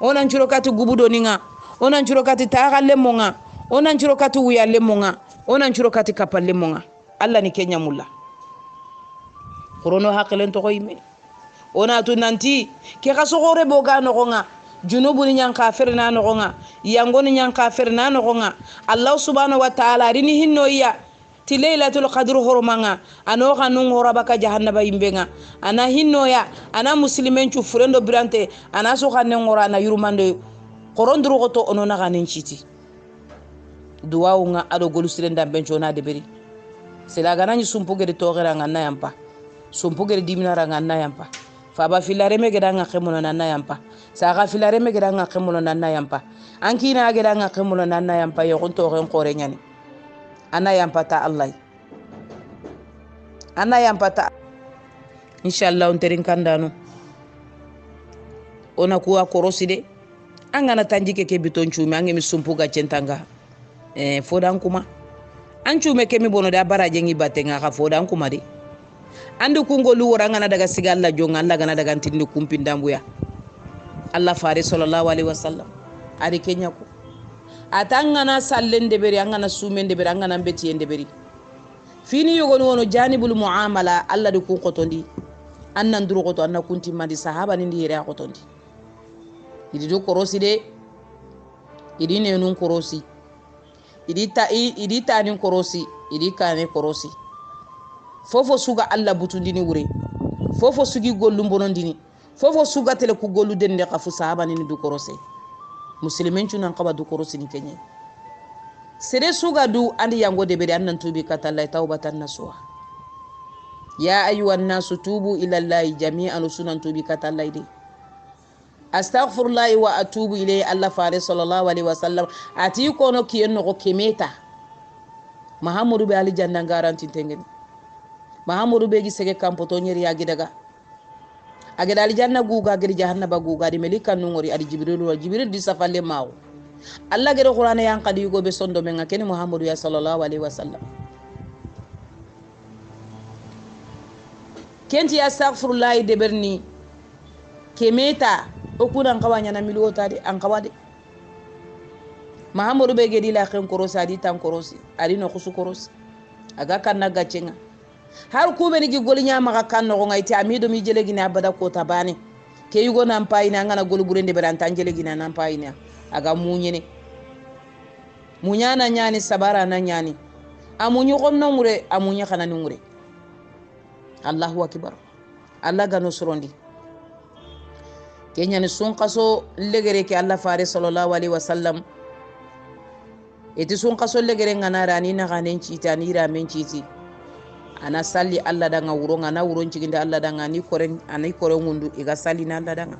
ona njuro kati gubudo ninga ona njuro kati tagalle monga ona njuro kati uyalle monga ona njuro kati kapalle monga alla ni kenya mulla khorono hakelen to koyme ona tu nanti ke kasogore bogano gonga junubu ni nyan kafir na no gonga yango ni nyan kafir na no gonga allah subhanahu wa ta'ala rini hinno ya ti laylatul qadr hormanga ano kanun horabaka jahannaba imbenga ana hinno ya ana muslimen chu furendo brante ana so kanne ngora na yurmande korondru goto ono na ganen chiti duwa unga ado golusire ndambe chona de beri sela ganani sumpugere to gera ngana yampa sumpugere dimina ranga na yampa faba filare me geda nga khemona na yampa saka filare me gida nga kemulo nanna yampa ankina gida nga kemulo nanna yampa yo gonto ren kore nyani ana yampa ta Allah ana yampa ta inshallah on terin kandano ona kuwa korosi de angana tanjike ke biton chumi angemi sumpu ga centanga fodan kuma an cume kemi bono da baraje ngi batenga ka fodan kuma de andu kungo lu wora ngana daga siga Allah jonga Allah gana daga tindi kumpindambuya Allah fare sallallahu alaihi wasallam ari kenya ko atangana sallende beri angana sumende beri angana betiyende beri fini yogoni wono janibul muamala Allah de ku qotondi annan duru qoto anna kunti mandi sahaba ni ndire qotondi idi do korosi de idi ne nun korosi idi ta nin korosi idi kane korosi fofo suga Allah butundini wure fofo sugi gollum bonondini fofo suga tele ku gollu dende qafu sahaba ni du korose muslimin cunan qaba du korosi ni kenye sere suga du andi yango de bede annan tubi katalla tawbatan nasuha ya ayyuhan nasu tubu ila allahi jami'an sunan tubi katalla ide astaghfirullah wa atubu ilayhi Allah fare sallallahu alaihi wasallam ati ko no kiyen no kemeta mahamudu be ali janna garanti tengeni mahamudu be gi sege kampoto nyeri yagi daga ageda ali janna guga gedi jahannaba guga di melika nungori adi jibril di safalle mawo Allah gede qur'ana yan qadi go be sondo men ngakeni muhammadu ya sallallahu alaihi wasallam kenti astaghfirullah de berni kemeta okudan kawanya na miliota de an kawade muhammadu be gedi la khen korosi adi tan korosi adi no khusu korosi aga kanna gacenga har ku be ni golinya maka kanno ko ngaiti amido mi jele gina bada ko tabane ke yugo nan payina ngana gol burende be tan jele gina nan payina aga munyene munyana nyani sabara na nyani amunyu gonno mure amunya kana ni mure Allahu akbar Allah ga nusrondi kenya ni sun qaso legere ke Allah fare sallallahu alaihi wasallam eti sun qaso legere ngana rani na ganen cita ni ra men citi ana salli Allah danga wuro ngana wuron ciginda Allah danga ni koren anai koren mundu iga salli na Allah danga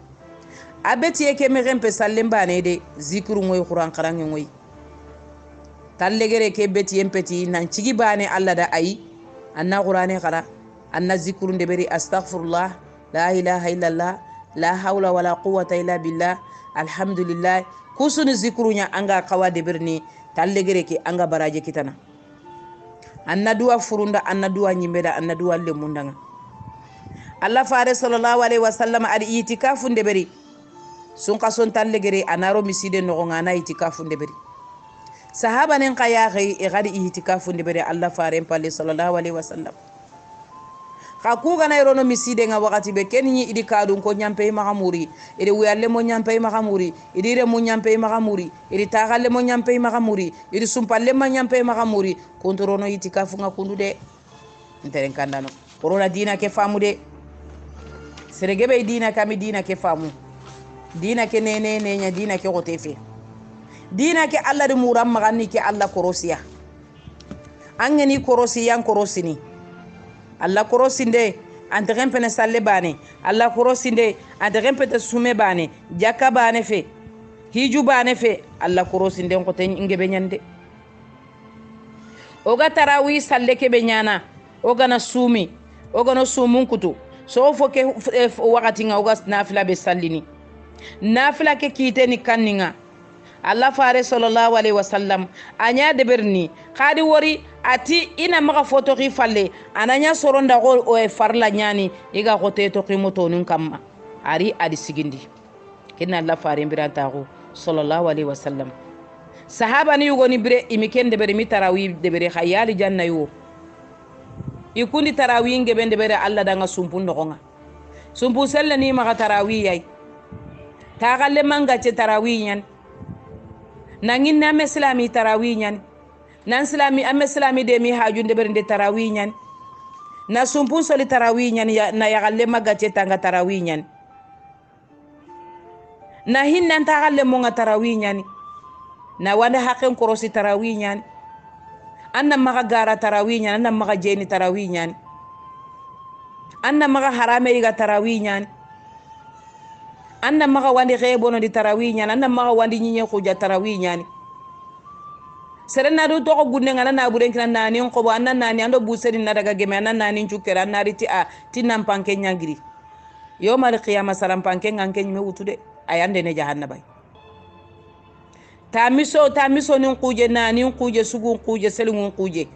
abeti yake me rempe sallen bane de zikru ngoy qur'an qarange ngoy tallegere ke beti yempeti nan cigi bane Allah da ayi anna qur'ane qara anna zikru de beri astaghfirullah la ilaha illallah la hawla wala quwwata illa billah alhamdulillah kusuni zikrunya anga kawa de berni tallegere ke anga baraje kitana anna duwa furunda anna duwa nyimbeda anna duwa lemundanga Allah fare sallallahu alaihi wasallam adi itikafu de beri sun kason tallegere anaro miside no ngana itikafu de beri sahaba nen qaya gai e gadi itikafu de beri Allah fare palle sallallahu alaihi wasallam khaku gana irono miside nga wakati be kenni idi kadun ko nyampe makamuri idi wiyalle mo nyampe makamuri idi re mo nyampe makamuri idi tagalle mo nyampe makamuri idi sumpalle mo nyampe makamuri kontorono itikafu nga kundude nteren kandano corona dina ke famude seregebe dina kami dina ke famu dina ke nene nya dina ke gotefe dina ke Allah de muram magani ke Allah korosiya angeni korosiyan korosini Allah korosinde ante rempene salle bane Allah korosinde ante rempete sume bane jaka bane fe hiju bane fe Allah korosinde ko ten ngebe nyande oga tarawi salle ke be nyana oga na sumi oga no sumun kutu so fo ke wakati nga oga nafila be sallini nafila ke kite ni kanninga Allah fare sallallahu alaihi wasallam anya de berni khadi wori ati ina maka foto ki falle ananya soronda go o e farla nyani iga gote to ki moto nun kamma ari adi sigindi kinna Allah fare mbiranta go sallallahu alaihi wasallam sahaba ni yugo ni bire imikende bere mi tarawih de bere khayali janna yo ikundi tarawih ngebe de bere Allah danga sumpun no nga sumpu selle ni maka tarawih yai ta galle manga ce tarawih nyan nangin na meslami tarawih nyan nan islami am islami de mi hajunde berde tarawih nyan na sumpun soli tarawih nyan na ya galle magace tanga tarawih nyan na hinnan ta galle mo nga tarawih nyan na wanda hakken korosi tarawih nyan anna maga gara tarawih nyan anna maga jeni tarawih nyan anna maga harame iga tarawih nyan anna maka wandi khebono di tarawih nyani anna maka wandi nyinye khuja tarawih nyani serena do to gunne ngana na buren kina nani ko bo anna nani ando buseri na daga geme anna nani chukera nariti a tinam panke nyangiri yomal qiyamah salam panke nganke nyime wutude ayande ne jahannaba tamiso nin kuje nani kuje sugun kuje selungun kuje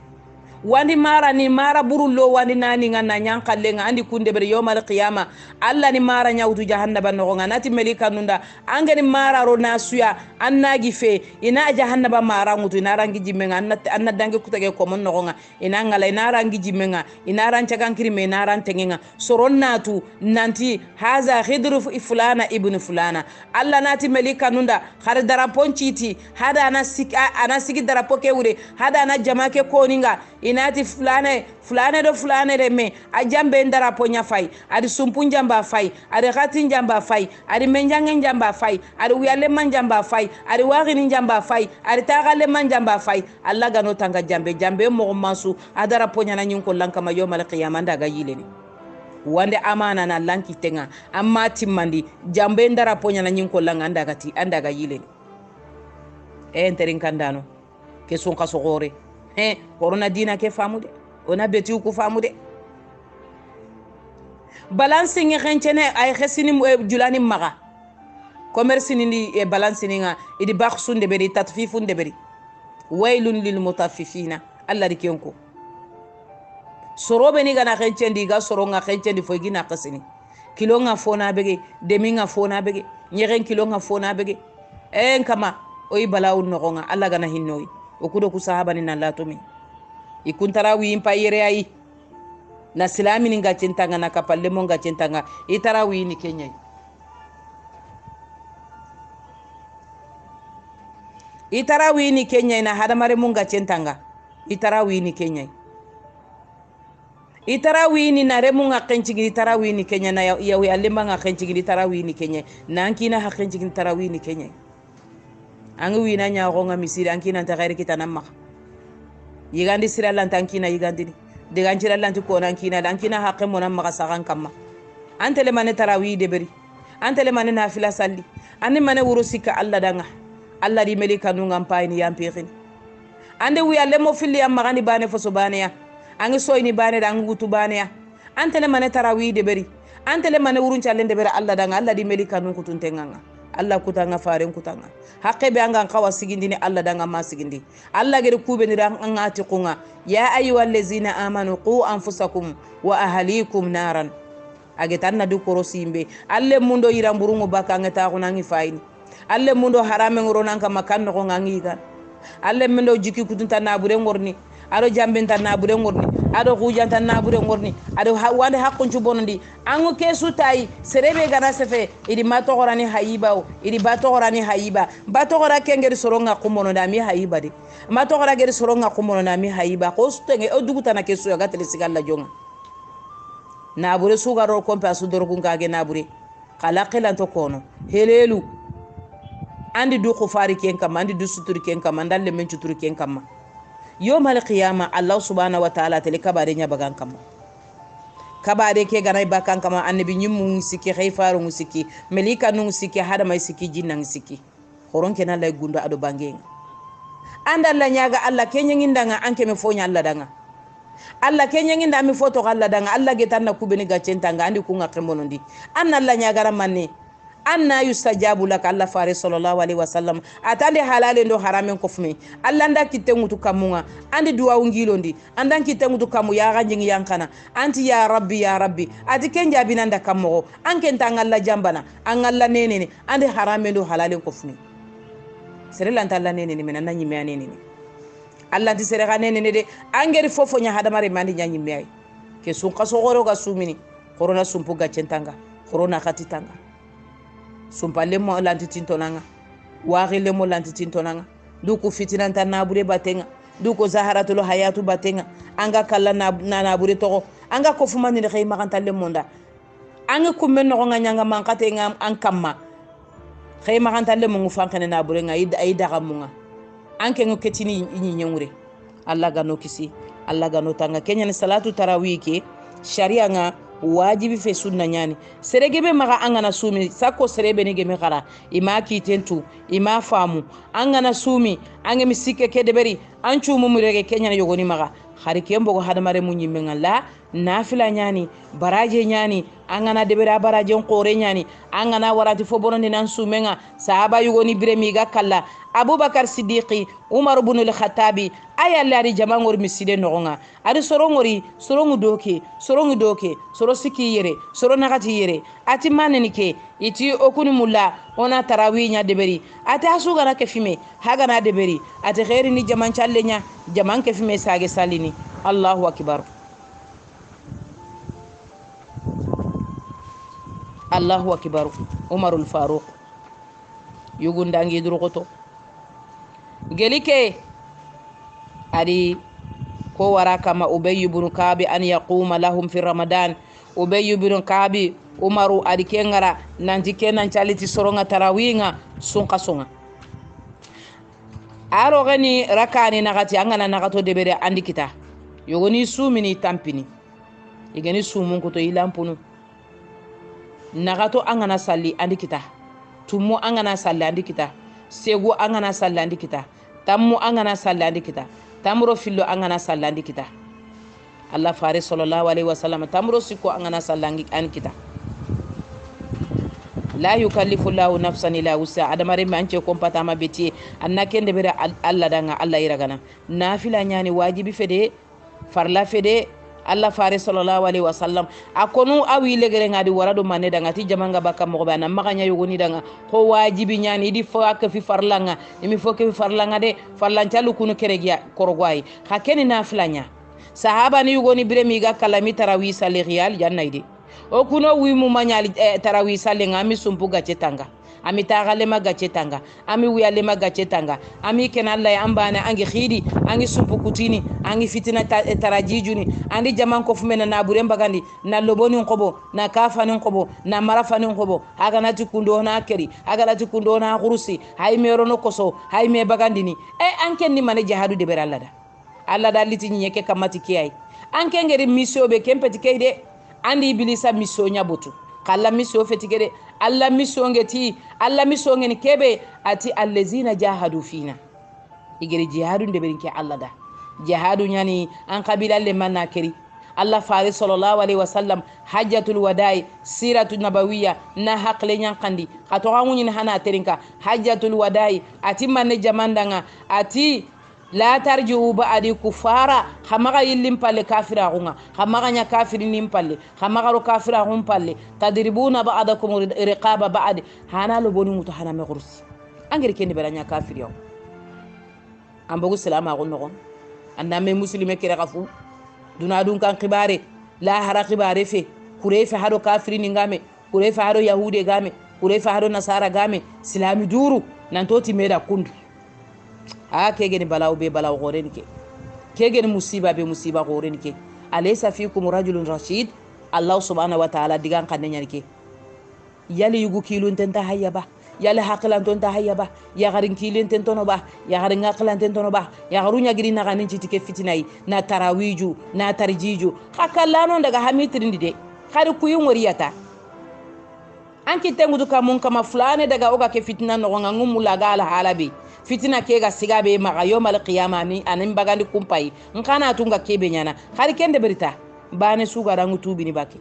wandi mara ni mara burullo wandi nani ngana nyankalle nga andi kunde ber yomal qiyama alla ni mara nyawtu jahannaba no nga nati melika nunda angeni mara ro nasuya annagi fe ina jahannaba mara ngutu ina rangi jimenga anna dange kutage ko mon no nga ina ngala ina rangi jimenga ina ran cagankiri me ina ran tengenga soronnatu nanti haza khidru fulana ibnu fulana alla nati melika nunda khar daraponciti hada ana sigi darapo ke wure hada ana jamake koninga inati fulane do fulane de me a jambe ndara ponya fay adi sumpu njamba fay adi khati njamba fay adi menjange njamba fay adi wiyale manjamba fay adi waghini njamba fay adi tagale manjamba fay alla gano tanga jambe mo masu adara ponya na nyinko lanka ma yomal qiyamah ndaga yileni wande amana na lanki tenga amma timmandi jambe ndara ponya na nyinko langa andaga yileni enterin kandano ke son kaso gore corona dina ke famude ona beti ku famude balancing xenchene ay xesini julani maga commerce ni balancing nga idi baxsunde beri tatfifunde beri waylun lil mutaffifina alla dikenko sorobe ni gana xenchendi ga soronga xenchendi fo gina qasini kilo nga fona bege demi nga fona bege nyeren kilo nga fona bege kama oy balawun no nga alla gana hinnoy okudo ku sahaba ni nan latumi ikun tarawi impa yere ayi na silami ni ngachentanga na kapalle mo ngachentanga itarawi ni Kenya itarawi ni Kenya na hadamare mo ngachentanga itarawi ni Kenya itarawi ni na remu ngakenchigi itarawi ni Kenya na yawi alemba ngakenchigi itarawi ni Kenya na ankina hakenchigi itarawi ni Kenya angu wina nya ko nga misiri ankina ta gairi kita namma yigandi sira lan tankina yigandi de ganjira lan ko nankina lankina haqqe mo namma sagan kamma antele mane tarawih de beri antele mane nafila salli anni mane wurusika alla danga alla di melika nu ngam payni yampirin ande wi alle mo filli am magani bane fo subane ya angi soyni bane da ngutu bane ya antele mane tarawih de beri antele mane wurun challe de beri alla danga alla di melika nu kutun tenganga alla kutanga faren kutanga haqqe be anga qawa sigindi ni alla danga ma sigindi alla gere kube ni anga tiqunga ya ayyuhallazina amanu qu anfusakum wa ahlikum naran agetanna du korosimbe alle mundo iramburungo bakanga ta kunangi faini alle mundo harame ngorona kama kanno ko ngangiga alle mundo jiki kutunta nabure ngorni ado jambenta nabure ngorni ado hujanta nabure ngorni ado wande hakkon cubonondi ango kesu tay serebe gana sefe idi matogorani hayiba idi batogorani hayiba batogora kengeri soronga kumono da mi hayiba de matogora geri soronga kumono na mi hayiba ko stenge o duguta na kesu ya gatele sigalla jonga nabure sugaro kompe asudoro kungage nabure kala qilanto kono helelu andi du khufari ken kam andi du suturi ken kam ndalle men cuturi ken kam yom al qiyamah allah subhanahu wa ta'ala tele kabare nya bagan kam kabare ke ganay bakan kam annabi nyimmu sikki khayfaru musiki melika nu sikki hada may sikki jinnan sikki horon ken allah gundo ado bangen anda allah nyaga allah kenya ngindanga anke me fonya allah danga Allah kenya nginda mi foto Allah danga Allah getanna kubeni gacentanga andi kunga kemonondi anna Allah nyagara manne anna yustajabu lak Allah fare sallallahu alaihi wasallam atande halale ndo haramen kofme Allah nda kitengutu kamunga andi duwa ungilondi andan kitengutu kamu ya ganjingi yankana anti ya rabbi ati kenja binanda kamo anke ntanga Allah jambana an Allah nenene andi haramen ndo halale kofme serela ntalla nenene menana nyime nenene Allah ti sere ganene de angeri fofo nya hadamare mandi nyanyi miyai ke sun kaso goro ga sumini corona sumpu ga centanga corona katitanga sumpalle mo lanti tintonanga waghile mo lanti tintonanga duku fitina tan nabure batenga duko zaharatul hayatu batenga anga kala na nabure to anga ko fumani de khayma kan talle monda anga kummen no nga nyanga mankate ngam an kamma khayma kan talle mo ngufankane nabure nga ay daga munga anke ngo ketini inyi nyangure Allah gano kisi Allah gano tanga kenya ni salatu tarawih ke sharia nga wajibi fe sunna nyani serege be maga angana sumi sako serebe ne geme kara ima kitentu ima famu angana sumi ange misike ke deberi anchu mu murege kenya yogoni maga hari kembo go hadamare munyi mengala nafila nyani baraje nyani angana debera baraje qore nyani angana warati fo bonondi nan sumenga sahaba yugoni biremi ga kala abubakar siddiqi umar ibn al-khattabi aya lari jamangor miside nogonga ari sorongori sorongu doke soro siki yere soro nagati yere ati maneni ke iti okuni mulla ona tarawi nya deberi ati asuga na kefime haga na deberi ati khairi ni jaman challe nya jaman kefime sage salini allahu akbar allahu akbar umarul faruq yugundangi durugoto gelike adi ko wara kama ubay ibn kabi an yaquma lahum fi ramadan ubay ibn kabi umaru adi kengara nanti kenan chaliti soronga tarawinga sunqa sunga aro gani rakani nagati angana nagato debere andi kita yogoni sumini tampini igani sumun ko to ilampunu nagato angana salli andi kita tumu angana salli andi kita segu angana salli andi kita tammu angana salli andi kita tamro fillo angana salli andi kita Allah fare sallallahu alaihi wasallam tamro siko angana salli andi kita la yukallifu Allahu nafsan illa wusa adamare manche kompata ma beti annake ndebere Allah danga Allah iragana nafila nyani wajibi fede farla fede Allah fare sallallahu alaihi wasallam akonu awi legere ngadi warado manne danga ti jamanga baka mo bana maganya yogoni danga ko wajibi nyani di fo ak fi farlanga imi fo ke fi farlanga de farlancalu kunu keregia korogwai hakeni nafila nya sahaba ni yogoni biremi ga kalami tarawi sali riyal jannaide o kuno wi mu manyali tarawi sali ngami sumpu gache tanga ami tagale magache tanga ami wiyale magache tanga ami ken Allah ya ambane angi khidi angi sumpu kutini angi fitina tarajijuni andi jaman ko fumena na bure mbagandi na loboni ngobo na kafani ngobo na marafani ngobo aga na tikundo na keri aga na tikundo na khurusi hay mero no koso hay me bagandini anken ni mane jihadu de berallada Allah daliti nyeke kamati kiyai anken ngeri misio be kempeti kayde andi ibilisa misio nyabutu kala misio fetigede alla misio ngeti alla misio ngeni kebe ati allazina jahadu fina igeri jihadu de berinke Allah da jihadu nyani an kabila le manakeri Allah faari sallallahu alaihi wasallam hajjatul wadai siratu nabawiyya na haqle nyankandi kato ngunyin hana terinka hajjatul wadai ati manne jamandanga ati la tarji'u ba'di kufara khamaga yillim palle kafira gunga khamaga nya kafirin nim palle khamaga ro kafira hum palle tadribuna ba'dakum riqaba ba'd hana lo bonu muto hana me gursi angere kendi beranya kafir yo ambogu salama gon no anda me muslime kire gafu duna dun kan khibare la hara khibare fe kure fe hado kafirin ngame kure fe hado yahude game kure fe hado nasara game islami duru nan toti meda kundu kegeni balaw be balaw gorenke kegeni musiba be musiba gorenke alaysa fikum rajulun rashid Allah subhanahu wa ta'ala digan kanne nyarke yali yugu kilun tenta hayaba yali haqilan tonta hayaba ya garin kilin tentono ba ya garin haqilan tentono ba ya garunya giri na ganin citike fitinai na tarawiju na tarjiju hakallano daga hamitrindi de kari kuyun wariyata anki tengudu kamun kama fulane daga oga ke fitina no ngangum mulaga ala halabi fitina kega sigabe maga yomal qiyama ni anin bagandi kumpai nkana tunga kebe nyana hari kende berita bane suga dangu tubi ni baki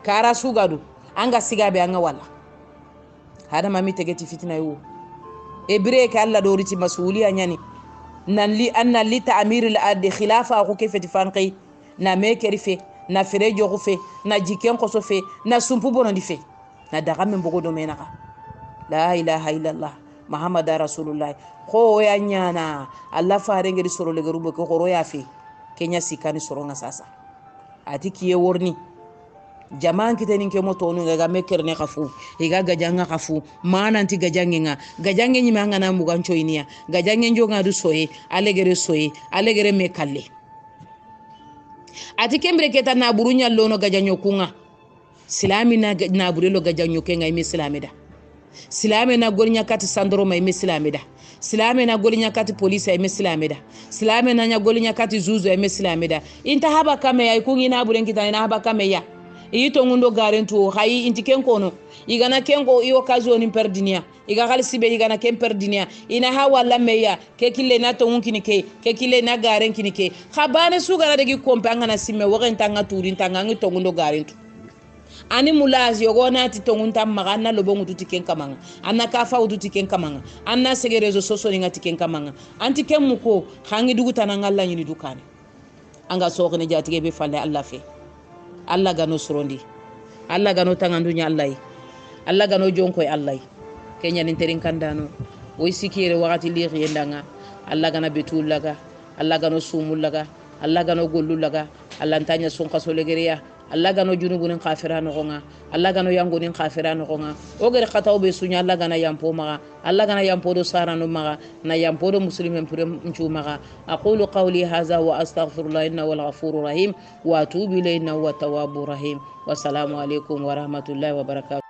kara suga du anga sigabe anga wala hada mami tegeti fitina yo ebre ka alla doriti masuliya nyani nan li anna li ta'mir al ard khilafa ko kefeti fanqi na mekerife na ferejo ko fe na jiken ko so fe na sumpu bonondi fe na daga men bogo do menaka la ilaha illallah Muhammad Rasulullah ko ya nyana Allah faare ngeri soro le garubo ko ro ya fi kenya sikani soro nga sasa ati kiye worni jaman kitani ke moto nu ga meker ne khafu iga gajanga khafu mana anti gajangenga gajange nyima ngana mugancho inia gajange njonga du soye alegere mekalle ati kembre keta na burunya lono gajanyo kunga silami na burelo gajanyo kenga imi silamida silame na gornya kati sandoro mai mislamida silame na golinya kati police ay silame da silame na nya golinya kati zuzu ay silame da inta haba kame ay kungi na bulen kitana haba kame ya ito ngundo garentu hayi inti ken kono igana kengo iyo kazo ni perdinia iga halsibe igana ken perdinia ina hawa lameya ke kille na to ngunkini ke kille na garen kini ke khabane suga na degi kompe angana simme wogen tanga turin tanga ngi to ngundo garentu ani mulazi yogona ti to ngunta magana lobongu tuti ken kamanga anna kafa ututi ken kamanga anna sege rezo soso ni ngati ken kamanga anti ken muko hangi duguta na ngalla nyini dukane anga sokene jatige be falle Allah fe Allah gano surondi Allah gano tangandunya Allah gano jonkoy Allah kenya nin terin kandano oy sikire wakati li yendanga Allah gana betul laga Allah gano sumul laga Allah gano gollu laga Allah tanya son kaso legeriya Allah gano junubun khafirano gonga Allah gano yangonin khafirano gonga o gere khataw be sunya Allah gana yampo maga Allah gana yampo do sarano maga na yampo do muslimen purem nchu maga aqulu qawli hadha wa astaghfirullah innahu wal ghafurur rahim wa atubu ilayhi innahu wat tawwabur rahim wa assalamu alaikum wa rahmatullahi wa barakatuh